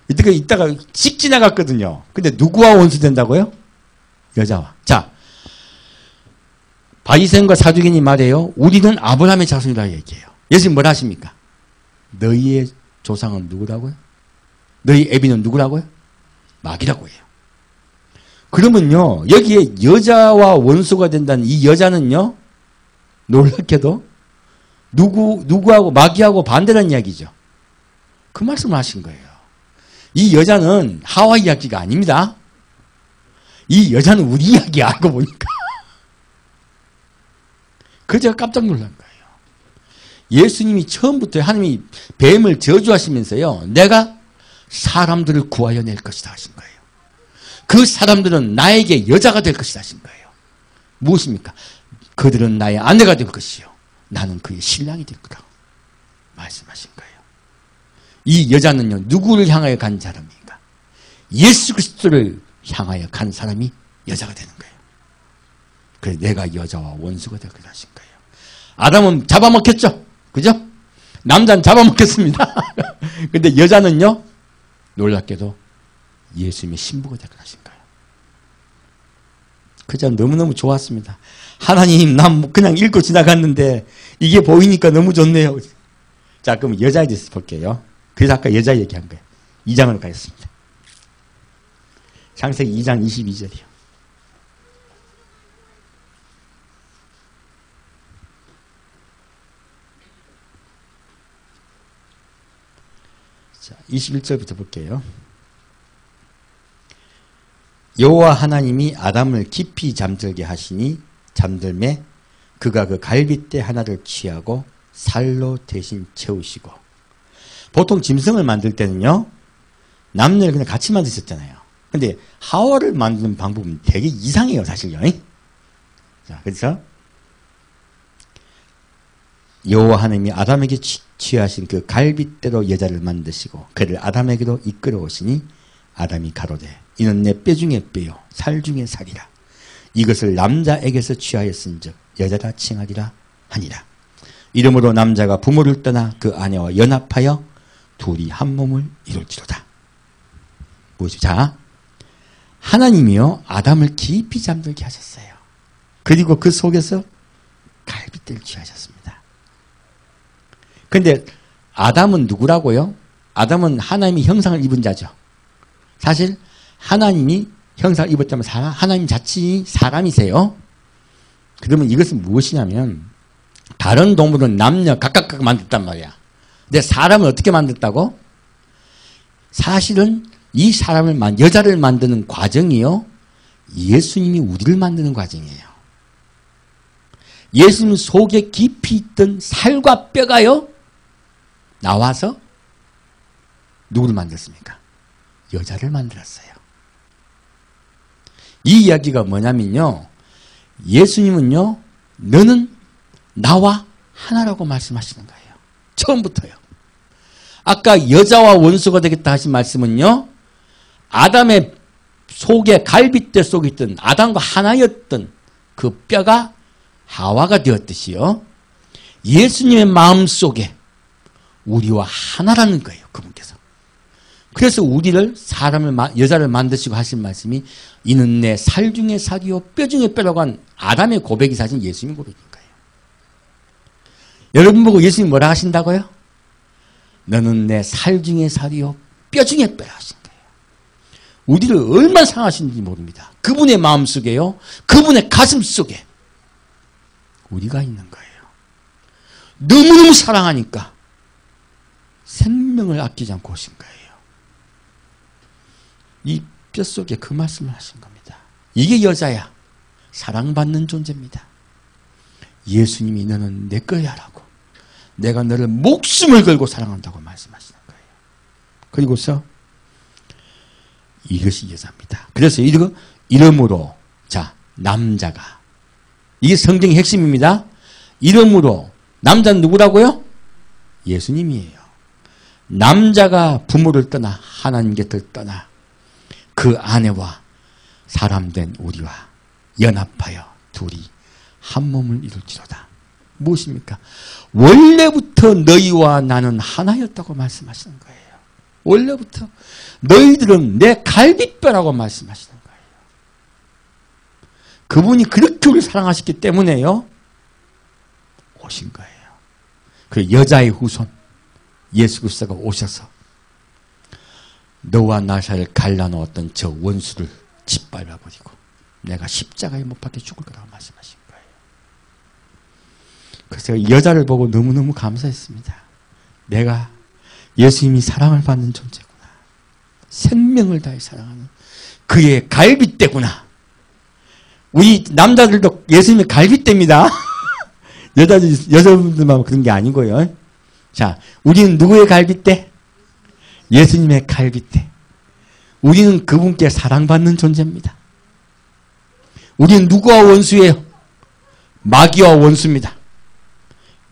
이따가 씩 지나갔거든요. 근데 누구와 원수 된다고요? 여자와. 자, 바리새인과 사두개인이 말해요. 우리는 아브라함의 자손이라고 얘기해요. 예수님 뭐라 하십니까? 너희의 조상은 누구라고요? 너희 애비는 누구라고요? 마귀라고 해요. 그러면요, 여기에 여자와 원수가 된다는 이 여자는요, 놀랍게도 누구하고 마귀하고 반대라는 이야기죠. 그 말씀을 하신 거예요. 이 여자는 하와 이야기가 아닙니다. 이 여자는 우리 이야기 알고 보니까. 그래서 제가 깜짝 놀란 거예요. 예수님이 처음부터 하나님이 뱀을 저주하시면서요, 내가 사람들을 구하여 낼 것이다 하신 거예요. 그 사람들은 나에게 여자가 될 것이다 하신 거예요. 무엇입니까? 그들은 나의 아내가 될 것이요, 나는 그의 신랑이 될 거라고 말씀하신 거예요. 이 여자는요, 누구를 향하여 간 사람입니까? 예수 그리스도를 향하여 간 사람이 여자가 되는 거예요. 그래서 내가 여자와 원수가 될 거다 하신 거예요. 아담은 잡아먹혔죠? 그죠? 남자는 잡아먹혔습니다. 근데 여자는요, 놀랍게도 예수님의 신부가 될 거다 하신 거예요. 그저 너무너무 좋았습니다. 하나님, 난 그냥 읽고 지나갔는데 이게 보이니까 너무 좋네요. 자, 그럼 여자에 대해서 볼게요. 그래서 아까 여자 얘기한 거예요. 2장으로 가겠습니다. 창세기 2장 22절이요. 자, 21절부터 볼게요. 여호와 하나님이 아담을 깊이 잠들게 하시니 잠들매 그가 그 갈빗대 하나를 취하고 살로 대신 채우시고. 보통 짐승을 만들 때는요, 남녀를 그냥 같이 만드셨잖아요. 근데 하와를 만드는 방법은 되게 이상해요, 사실요. 자, 그래서 여호와 하나님이 아담에게 취하신 그 갈빗대로 여자를 만드시고 그를 아담에게로 이끌어 오시니 아담이 가로되 이는 내 뼈 중에 뼈요 살 중에 살이라. 이것을 남자에게서 취하였은즉 여자라 칭하리라 하니라. 이러므로 남자가 부모를 떠나 그 아내와 연합하여 둘이 한 몸을 이룰지로다. 뭐죠? 자, 하나님이요, 아담을 깊이 잠들게 하셨어요. 그리고 그 속에서 갈빗대를 취하셨습니다. 근데 아담은 누구라고요? 아담은 하나님이 형상을 입은 자죠. 사실 하나님이 형상을 입었다면 하나님 자신이 사람이세요. 그러면 이것은 무엇이냐면 다른 동물은 남녀 각각 만들단 말이야. 근데 사람을 어떻게 만들었다고? 사실은 이 사람을 여자를 만드는 과정이요, 예수님이 우리를 만드는 과정이에요. 예수님 속에 깊이 있던 살과 뼈가요, 나와서 누구를 만들었습니까? 여자를 만들었어요. 이 이야기가 뭐냐면요, 예수님은요, 너는 나와 하나라고 말씀하시는 거예요. 처음부터요. 아까 여자와 원수가 되겠다 하신 말씀은요, 아담의 속에 갈빗대 속에 있던 아담과 하나였던 그 뼈가 하와가 되었듯이요, 예수님의 마음속에 우리와 하나라는 거예요, 그분께서. 그래서 우리를 여자를 만드시고 하신 말씀이 이는 내 살 중에 살이요 뼈 중에 뼈라고 한 아담의 고백이 사실 예수님 고백인 거예요. 여러분 보고 예수님이 뭐라 하신다고요? 너는 내 살 중에 살이요 뼈 중에 뼈라 하신 거예요. 우리를 얼마나 사랑하시는지 모릅니다. 그분의 마음속에요, 그분의 가슴속에 우리가 있는 거예요. 너무너무 사랑하니까 생명을 아끼지 않고 오신 거예요. 이 뼛속에 그 말씀을 하신 겁니다. 이게 여자야. 사랑받는 존재입니다. 예수님이 너는 내 거야 라고, 내가 너를 목숨을 걸고 사랑한다고 말씀하시는 거예요. 그리고서 이것이 여자입니다. 그래서 이름으로, 자, 남자가, 이게 성경의 핵심입니다. 이름으로, 남자는 누구라고요? 예수님이에요. 남자가 부모를 떠나 하나님 곁을 떠나 그 아내와 사람된 우리와 연합하여 둘이 한 몸을 이룰지로다. 무엇입니까? 원래부터 너희와 나는 하나였다고 말씀하시는 거예요. 원래부터 너희들은 내 갈비뼈라고 말씀하시는 거예요. 그분이 그렇게 우리를 사랑하셨기 때문에요, 오신 거예요. 그 여자의 후손 예수 그리스도가 오셔서 너와 나 사이를 갈라놓았던 저 원수를 짓밟아버리고 내가 십자가에 못 박혀 죽을 거라고 말씀하신 거예요. 그래서 제가 여자를 보고 너무너무 감사했습니다. 내가 예수님이 사랑을 받는 존재구나. 생명을 다해 사랑하는 그의 갈빗대구나. 우리 남자들도 예수님의 갈빗대입니다. 여자분들만 그런 게 아니고요. 자, 우리는 누구의 갈빗대? 예수님의 갈빗대. 우리는 그분께 사랑받는 존재입니다. 우리는 누구와 원수예요? 마귀와 원수입니다.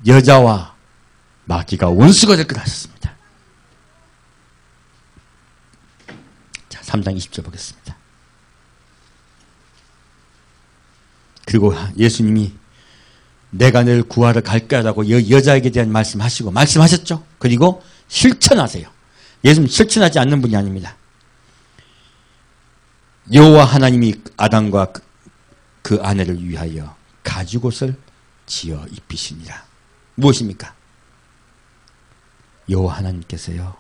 여자와 마귀가 원수가 될 거라 하셨습니다. 자, 3장 20절 보겠습니다. 그리고 예수님이 내가 늘 구하러 갈 거라고 여자에게 대한 말씀하시고 말씀하셨죠. 그리고 실천하세요. 예수님 실천하지 않는 분이 아닙니다. 여호와 하나님이 아담과 그 아내를 위하여 가죽옷을 지어 입히시니라. 무엇입니까? 여호와 하나님께서요,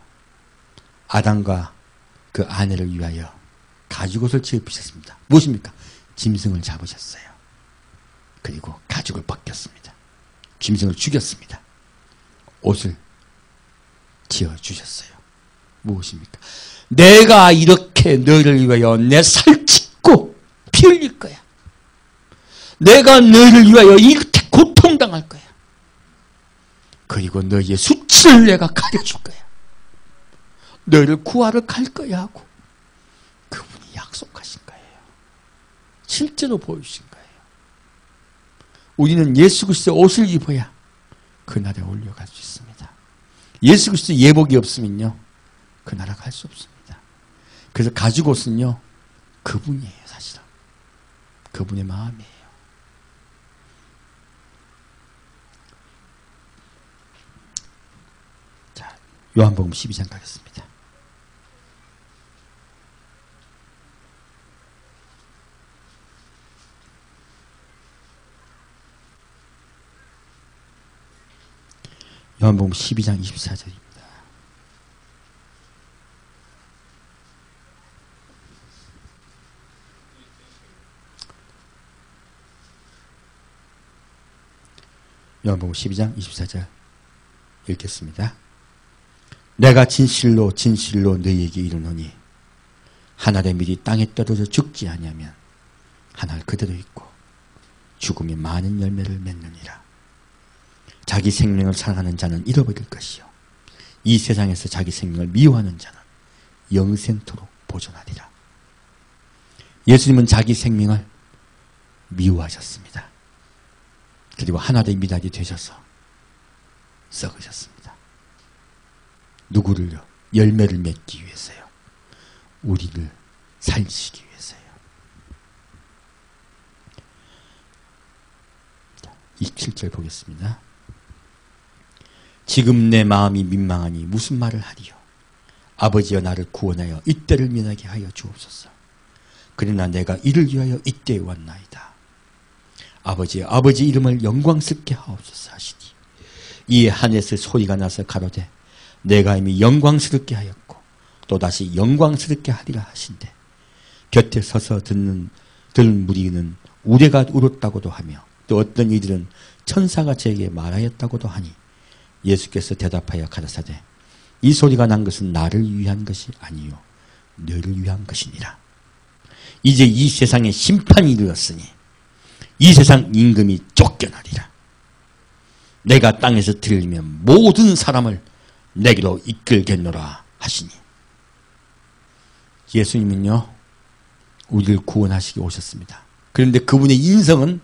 아담과 그 아내를 위하여 가죽옷을 지어 입히셨습니다. 무엇입니까? 짐승을 잡으셨어요. 그리고 가죽을 벗겼습니다. 짐승을 죽였습니다. 옷을 지어주셨어요. 무엇입니까? 내가 이렇게 너희를 위하여 내 살찢고 피 흘릴 거야. 내가 너희를 위하여 이렇게 고통당할 거야. 그리고 너희의 수치를 내가 가려줄 거야. 너희를 구하러 갈 거야 하고 그분이 약속하신 거예요. 실제로 보여주신 거예요. 우리는 예수 그리스도의 옷을 입어야 그날에 올려갈 수 있습니다. 예수 그리스도의 예복이 없으면요, 그 나라 갈 수 없습니다. 그래서 가죽옷은요, 그분이에요. 사실은 그분의 마음이에요. 자, 요한복음 12장 가겠습니다. 요한복음 12장 24절입니다. 요한복음 12장 24절 읽겠습니다. 내가 진실로 진실로 너희에게 이르노니 한 알의 밀이 땅에 떨어져 죽지 아니하면 한 알 그대로 있고 죽음이 많은 열매를 맺느니라. 자기 생명을 사랑하는 자는 잃어버릴 것이요 이 세상에서 자기 생명을 미워하는 자는 영생토록 보존하리라. 예수님은 자기 생명을 미워하셨습니다. 그리고 하나의 미랄이 되셔서 썩으셨습니다. 누구를요? 열매를 맺기 위해서요. 우리를 살리시기 위해서요. 27절 보겠습니다. 지금 내 마음이 민망하니 무슨 말을 하리요. 아버지여 나를 구원하여 이때를 면하게 하여 주옵소서. 그러나 내가 이를 위하여 이때에 왔나이다. 아버지여 아버지 이름을 영광스럽게 하옵소서 하시니 이에 하늘에서 소리가 나서 가로되 내가 이미 영광스럽게 하였고 또다시 영광스럽게 하리라 하신대. 곁에 서서 듣는 무리는 우레가 울었다고도 하며 또 어떤 이들은 천사가 저에게 말하였다고도 하니 예수께서 대답하여 가라사대 이 소리가 난 것은 나를 위한 것이 아니요 너를 위한 것이니라. 이제 이 세상에 심판이 이르렀으니 이 세상 임금이 쫓겨나리라. 내가 땅에서 들리면 모든 사람을 내게로 이끌겠노라 하시니. 예수님은요, 우리를 구원하시기 오셨습니다. 그런데 그분의 인성은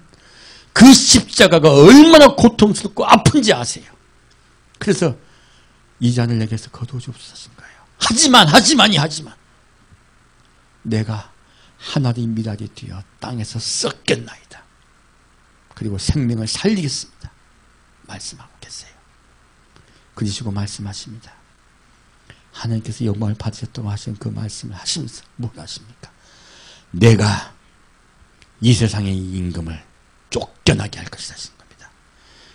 그 십자가가 얼마나 고통스럽고 아픈지 아세요. 그래서 이 잔을 내게서 거두어 주옵소서. 하지만 내가 하나님의 미랄이 되어 땅에서 썩겠나이다. 그리고 생명을 살리겠습니다. 말씀하고 계세요. 그러시고 말씀하십니다. 하나님께서 영광을 받으셨다고 하신 그 말씀을 하시면서 뭘 하십니까? 내가 이 세상의 임금을 쫓겨나게 할 것이다 하신 겁니다.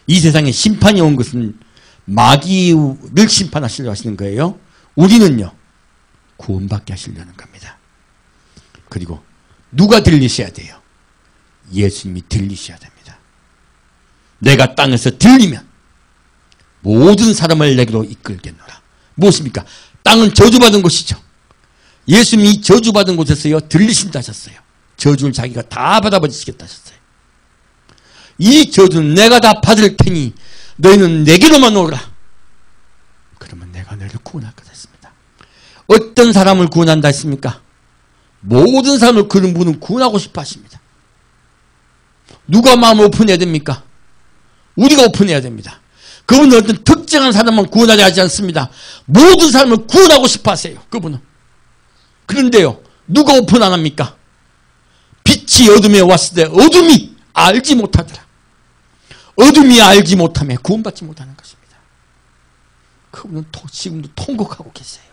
이 세상에 심판이 온 것은 마귀를 심판하시려고 하시는 거예요. 우리는요, 구원받게 하시려는 겁니다. 그리고 누가 들리셔야 돼요? 예수님이 들리셔야 됩니다. 내가 땅에서 들리면 모든 사람을 내게로 이끌겠노라. 무엇입니까? 땅은 저주받은 곳이죠. 예수님이 저주받은 곳에서요, 들리신다 하셨어요. 저주를 자기가 다 받아버리시겠다 하셨어요. 이 저주는 내가 다 받을 테니 너희는 내게로만 오라. 그러면 내가 너희를 구원할 거다 했습니다. 어떤 사람을 구원한다 했습니까? 모든 사람을 그런 분은 구원하고 싶어 하십니다. 누가 마음을 오픈해야 됩니까? 우리가 오픈해야 됩니다. 그분은 어떤 특정한 사람만 구원하려 하지 않습니다. 모든 사람을 구원하고 싶어 하세요. 그분은. 그런데요, 누가 오픈 안 합니까? 빛이 어둠에 왔을 때 어둠이 알지 못하더라. 어둠이 알지 못하며 구원받지 못하는 것입니다. 그분은 지금도 통곡하고 계세요.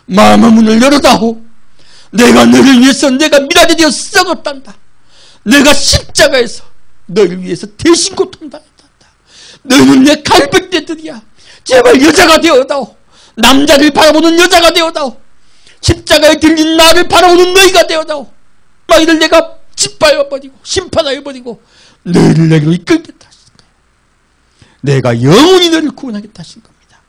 마음의 문을 열어다오. 내가 너를 위해서 내가 미랄이 되어 썩었단다. 내가 십자가에서 너를 위해서 대신 고통당했단다. 너희는 내 갈백대들이야. 제발 여자가 되어다오. 남자를 바라보는 여자가 되어다오. 십자가에 들린 나를 바라보는 너희가 되어다오. 너희를 내가 짓밟아버리고 심판하여버리고 너희를 내게로 이끌겠다 하신 거예요. 내가 영원히 너를 구원하겠다 하신 겁니다.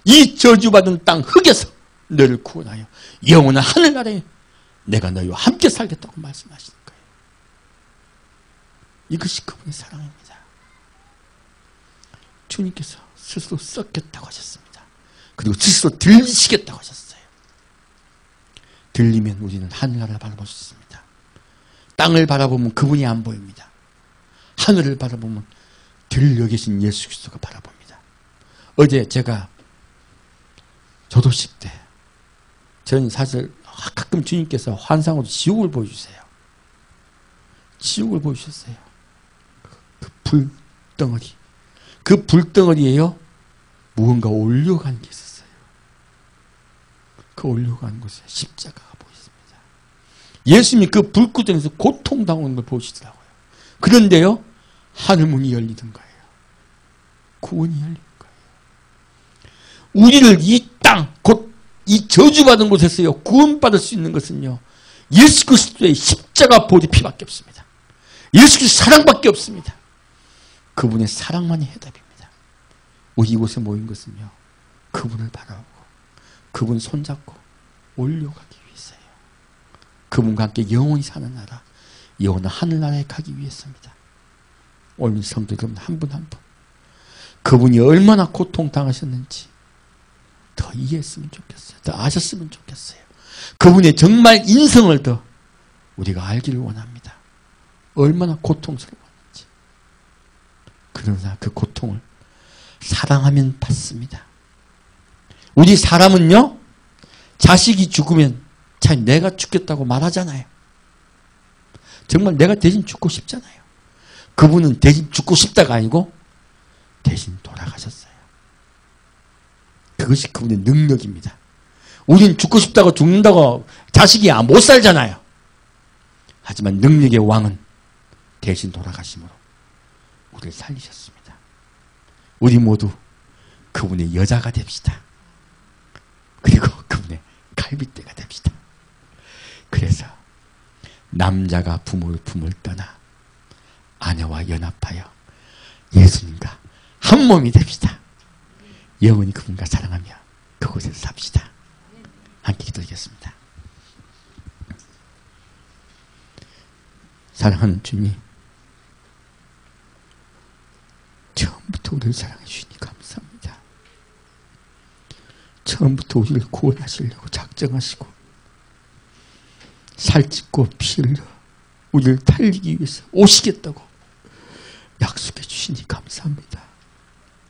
이 저주받은 땅 흙에서 너를 구원하여 영원한 하늘나라에 내가 너희와 함께 살겠다고 말씀하시는 거예요. 이것이 그분의 사랑입니다. 주님께서 스스로 썩겠다고 하셨습니다. 그리고 스스로 들리시겠다고 하셨어요. 들리면 우리는 하늘나라를 바라볼 수 있습니다. 땅을 바라보면 그분이 안 보입니다. 하늘을 바라보면 들려 계신 예수 그리스도가 바라봅니다. 어제 제가 조도식 때 저는 사실 가끔 주님께서 환상으로 지옥을 보여주세요. 지옥을 보여주셨어요. 그 불덩어리. 그 불덩어리에요, 무언가 올려가는 게 있었어요. 그 올려가는 곳에 십자가가 보였습니다. 예수님이 그 불구덩이에서 고통당하는 걸 보시더라고요. 그런데요, 하늘문이 열리는 거예요. 구원이 열리는 거예요. 우리를 이 땅, 곧 이 저주받은 곳에서요, 구원받을 수 있는 것은요, 예수 그리스도의 십자가 보혈의 피밖에 없습니다. 예수 그리스도 사랑밖에 없습니다. 그분의 사랑만이 해답입니다. 우리 이곳에 모인 것은요, 그분을 바라보고 그분 손잡고 올려가기 위해서예요. 그분과 함께 영원히 사는 나라, 영원한 하늘나라에 가기 위해서입니다. 오늘 성도 여러분 한 분 한 분 그분이 얼마나 고통당하셨는지 더 이해했으면 좋겠어요. 더 아셨으면 좋겠어요. 그분의 정말 인성을 더 우리가 알기를 원합니다. 얼마나 고통스러웠는지. 그러나 그 고통을 사랑하면 받습니다. 우리 사람은요, 자식이 죽으면 참 내가 죽겠다고 말하잖아요. 정말 내가 대신 죽고 싶잖아요. 그분은 대신 죽고 싶다가 아니고 대신 돌아가셨어요. 그것이 그분의 능력입니다. 우린 죽고 싶다고 죽는다고 자식이 못 살잖아요. 하지만 능력의 왕은 대신 돌아가심으로 우리를 살리셨습니다. 우리 모두 그분의 여자가 됩시다. 그리고 그분의 갈빗대가 됩시다. 그래서 남자가 부모를 떠나 아내와 연합하여 예수님과 한 몸이 됩시다. 영원히 그분과 사랑하며 그곳에서 삽시다. 함께 기도하겠습니다. 사랑하는 주님, 처음부터 처음부터 우리를 사랑해 주시니 감사합니다. 처음부터 우리를 구원하시려고 작정하시고 살찌고 피 흘려 우리를 살리기 위해서 오시겠다고 약속해 주시니 감사합니다.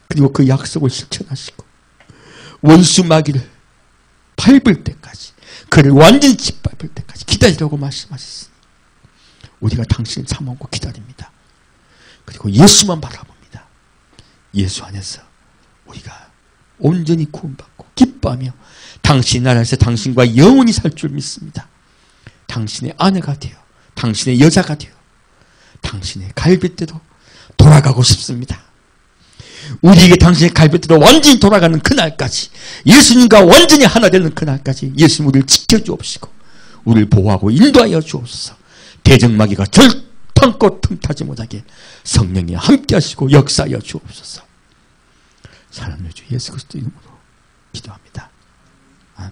그리고 그 약속을 실천하시고 원수 마귀를 밟을 때까지, 그를 완전히 짓밟을 때까지 기다리라고 말씀하셨으니 우리가 당신을 참고 기다립니다. 그리고 예수만 바라봅니다. 예수 안에서 우리가 온전히 구원받고 기뻐하며 당신 나라에서 당신과 영원히 살 줄 믿습니다. 당신의 아내가 되어 당신의 여자가 되어 당신의 갈빗대로 돌아가고 싶습니다. 우리에게 당신의 갈빗대로 완전히 돌아가는 그날까지, 예수님과 완전히 하나 되는 그날까지 예수님 우리를 지켜주옵시고 우리를 보호하고 인도하여 주옵소서. 대적마귀가 결탄코 틈타지 못하게 성령이 함께 하시고 역사하여 주옵소서. 사랑의 주 예수 그리스도 이름으로 기도합니다. 아멘.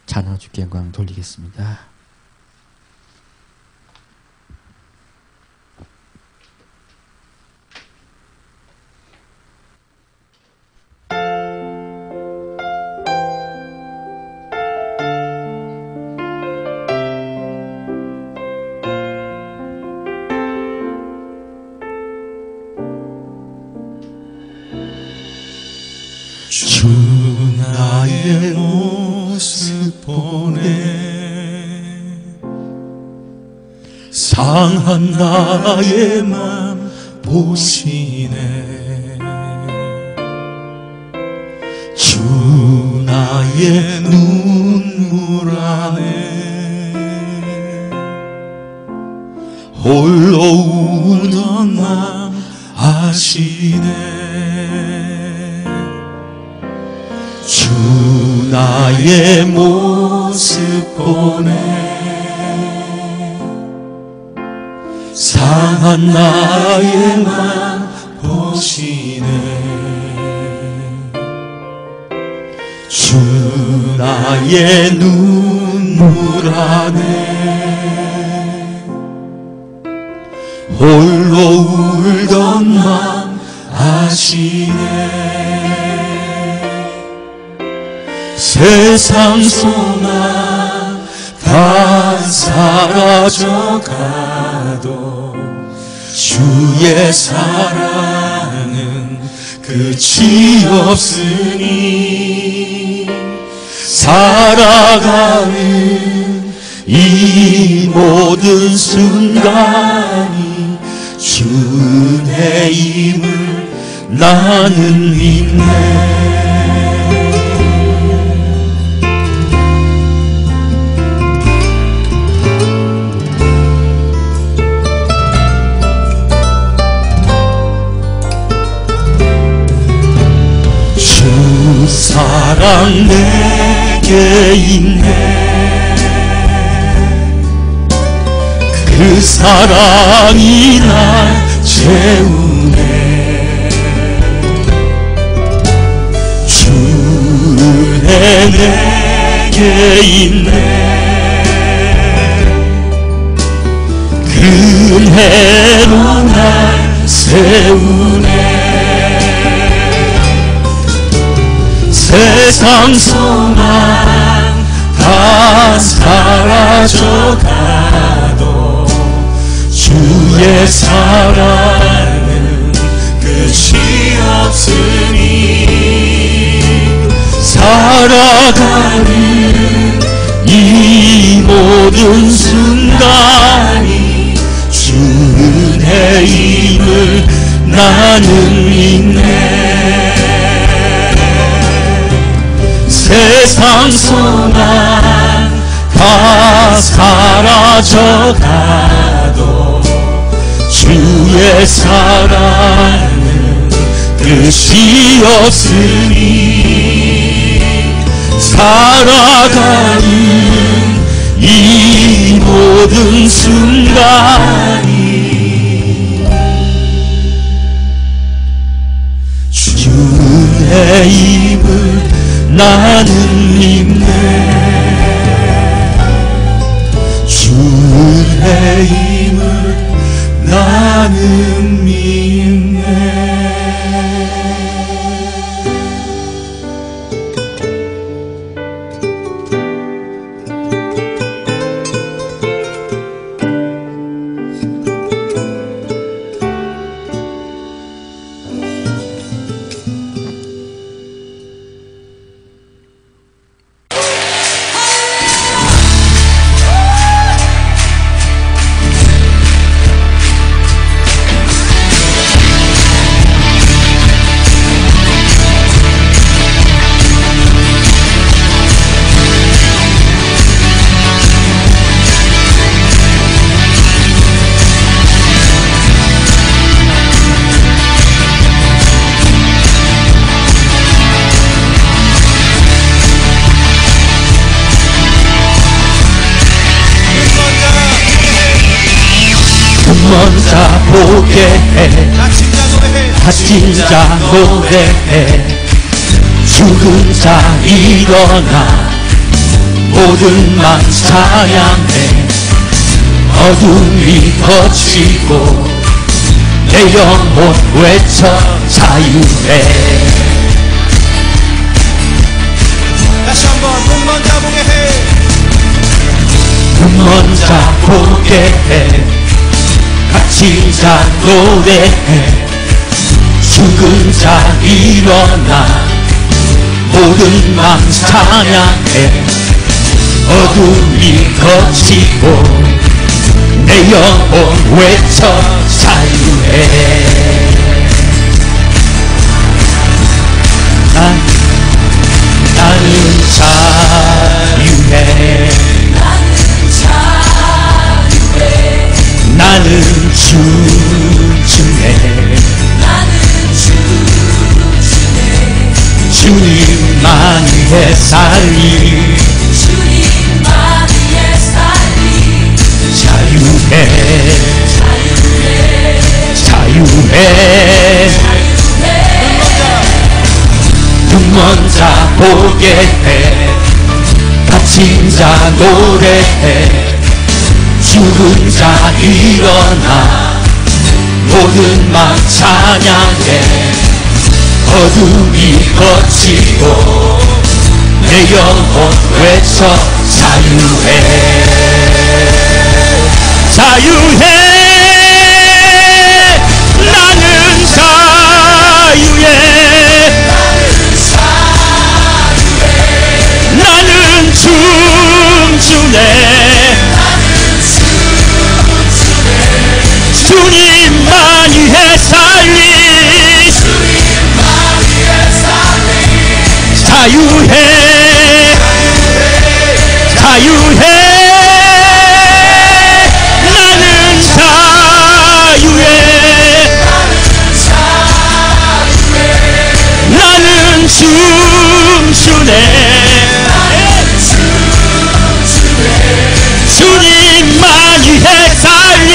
찬양 주께 영광 돌리겠습니다. 주 나의 모습 보네, 상한 나의 맘 보시네. 주 나의 눈물 안에 홀로 우는 맘 아시네. 주 나의 모습 보네, 상한 나의 맘 보시네. 주 나의 눈물 안에 홀로 울던 맘 아시네. 세상 소망 다 사라져가도 주의 사랑은 끝이 없으니, 살아가는 이 모든 순간이 주 은혜임을 나는 믿네. 사랑 내게 있네, 그 사랑이 날 채우네. 주 은혜 내게 있네, 그 은혜로 날 세우네. 세상 소망 다 사라져가도 주의 사랑은 끝이 없으니, 살아가는 이 모든 순간이 주 은혜임을 나는 믿네. 세상 소망 다 사라져가도 주의 사랑은 끝이 없으니, 살아가는 이 모든 순간이 주 은혜임을 나는 믿네. 주 은혜임을 나는 믿네. 눈먼 자 보게 해 다친 자 노래해 죽은 자 일어나 모든 맘 찬양해 어둠이 거치고 내 영혼 외쳐 자유해 다시 한번 눈먼 자 보게 해 눈먼 자 보게 해 갇힌 자 노래해 죽은 자 일어나 모든 맘 찬양해 어둠이 거치고 내 영혼 외쳐 자유해 나는 자유해 나는 춤추네 주님만 위해 살리 자유해 자유해 눈먼 자 보게 해 갇힌 자 노래해 죽은 자 일어나 모든 맘 찬양해 어둠이 거치고 내 영혼 외쳐 자유해 자유해 나는 자유해 나는 춤추네 주님만 위해 살리 자유해 자유해 나는 자유해 나는 춤추네 주님만 위해 살리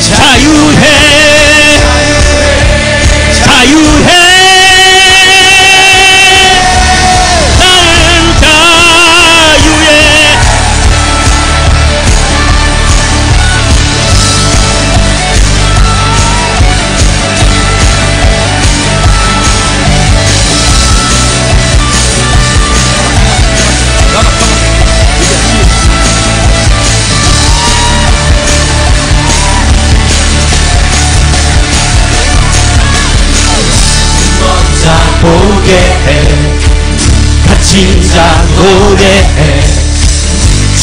자유해 자유해 나는 자유해 보게 해 갇힌 자 노래해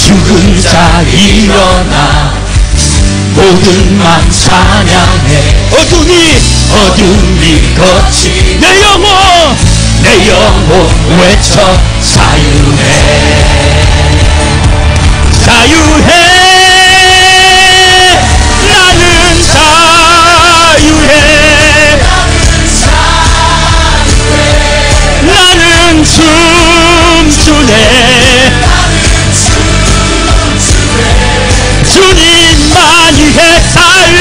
죽은 자 일어나 모든 맘 찬양해 어둠이 거치 내 영혼 외쳐 자유해 자유해 나는 자유해 나는 춤추네 주님만 위해 살리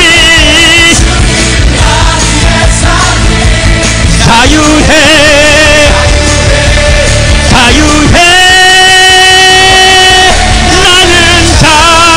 자유해 자유해 나는 자유해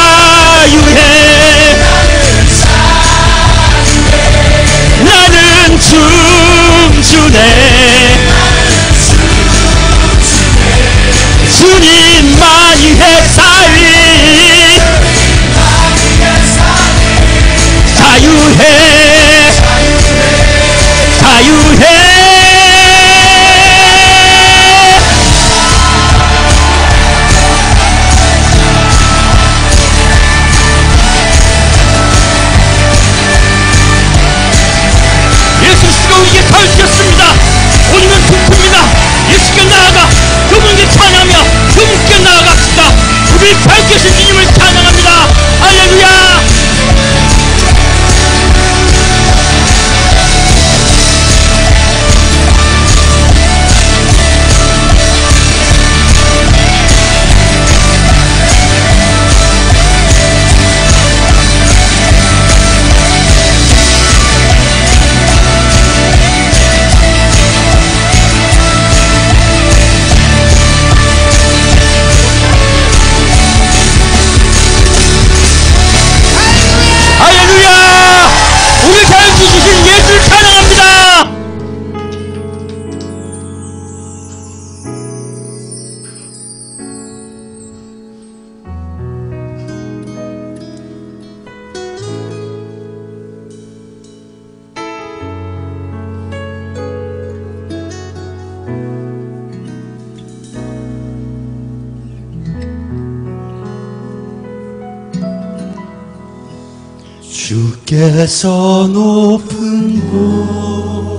주께서 높은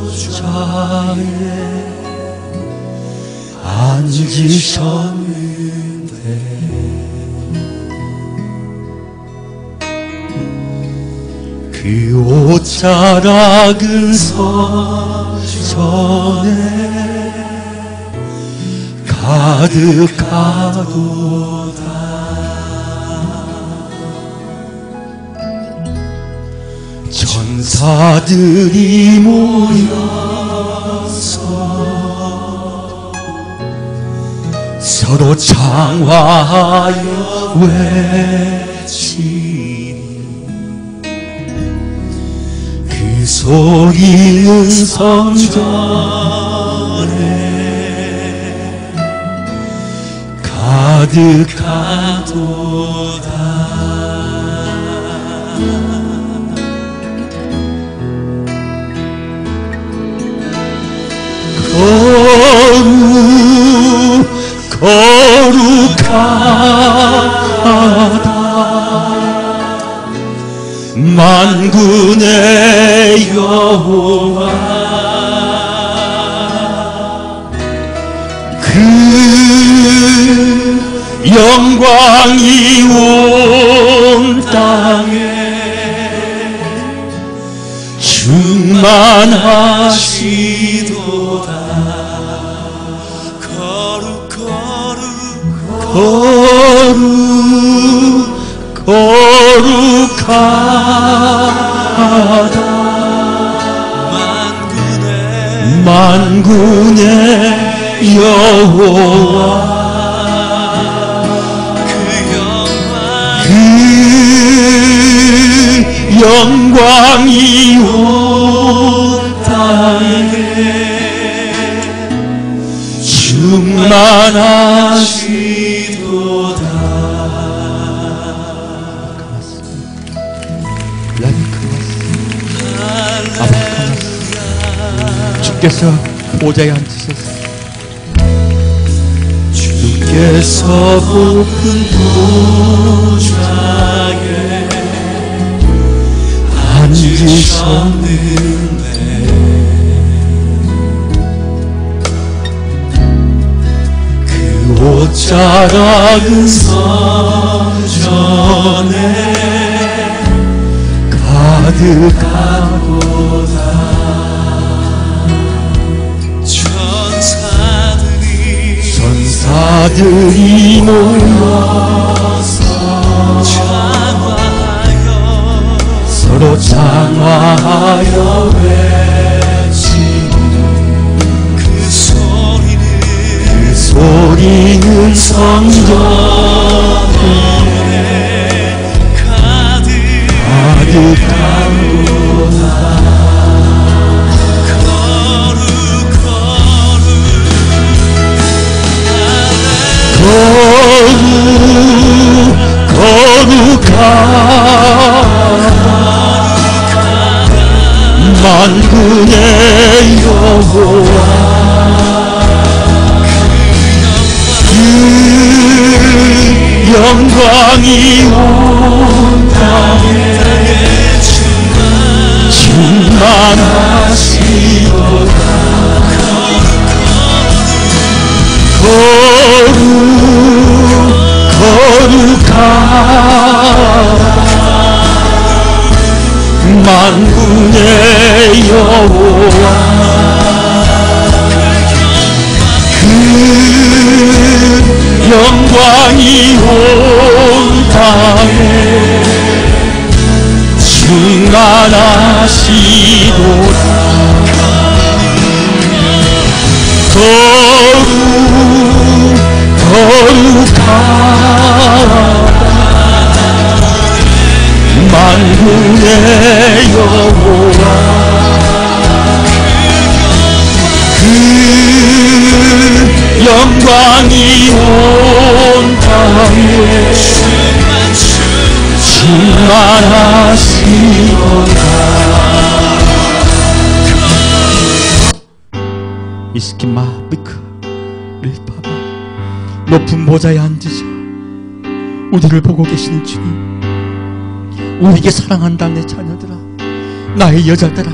보좌에 앉으셨는데 그 옷자락은 성전에 가득하도다. 천사들이 모여서 서로 창화하여 외치니 그 소리는 성전에 가득하도다. 거룩하다 만군의 여호와 그 영광이 온 땅에 충만하시도다. 거룩하다 만군의 여호와 그 영광이 온 땅에 충만하시도다. 주께서 보좌에 앉으셨어. 주께서 높은 보좌에 앉으셨는데 그 옷자락은 성전에 가득하도다. 천사들이 모여서 서로 창화하여 외치니 그 소리는 성전에 가득하도다. 거룩하다 만군의 여호와 그 영광이 온 땅에 충만하시도다. 거룩하다 만군의 여호와 그 영광이 온 땅에 충만하시도다. 거룩하다 만군의 여호와 그 영광이 온 땅에 충만하시도다. 이스키마 비크 릴파바 높은 보좌에 앉으셔 우리를 보고 계시는 주님, 우리에게 사랑한다. 내 자녀들아, 나의 여자들아,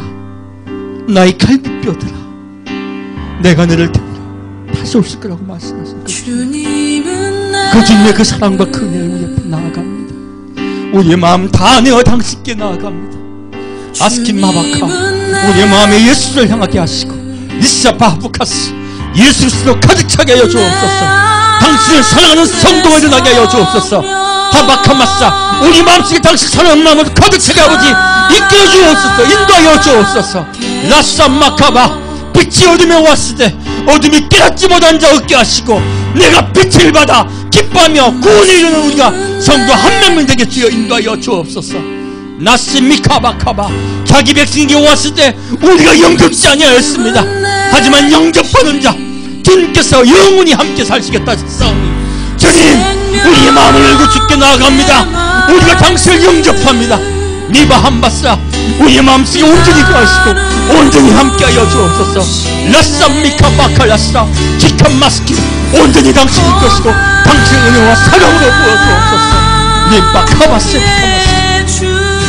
나의 갈비뼈들아, 내가 너를 데리러 다시 오실 거라고 말씀하신 그 주님의 그 사랑과 그 은혜를 우리 앞에 나아갑니다. 우리의 마음 다 내어 당신께 나아갑니다. 아스킨 마바카, 우리의 마음에 예수를 향하게 하시고 리사 바부카스, 예수 그리스도로 가득 차게 하여 주옵소서. 당신을 사랑하는 성도가 일어나게 하여 주옵소서. 하바카마사, 우리 마음속에 당신 사랑하는 마음을 가득 차게 아버지 이끌어 주옵소서. 인도하여 주옵소서. 라사 마카바, 빛이 어둠에 왔을 때 어둠이 깨닫지 못한 자 얻게 하시고 내가 빛을 받아 기뻐하며 구원에 이르는 우리가 성도 한 명만 되게 주여 인도하여 주옵소서. 나스미카바카바, 자기 백성에게 왔을 때 우리가 영접지 아니하였습니다. 하지만 영접하는 자 주님께서 영원히 함께 사시겠다 하셨사오니 주님, 우리의 마음을 열고 주께 나아갑니다. 우리가 당신을 영접합니다. 니바 한바사, 우리의 마음속에 온전히 거하시고 온전히 함께하여 주옵소서. 라쌈미카 바칼라사 기칸마스키, 온전히 당신이 것이고 당신의 은혜와 사랑으로 부어주옵소서. 니바 카바세 카마스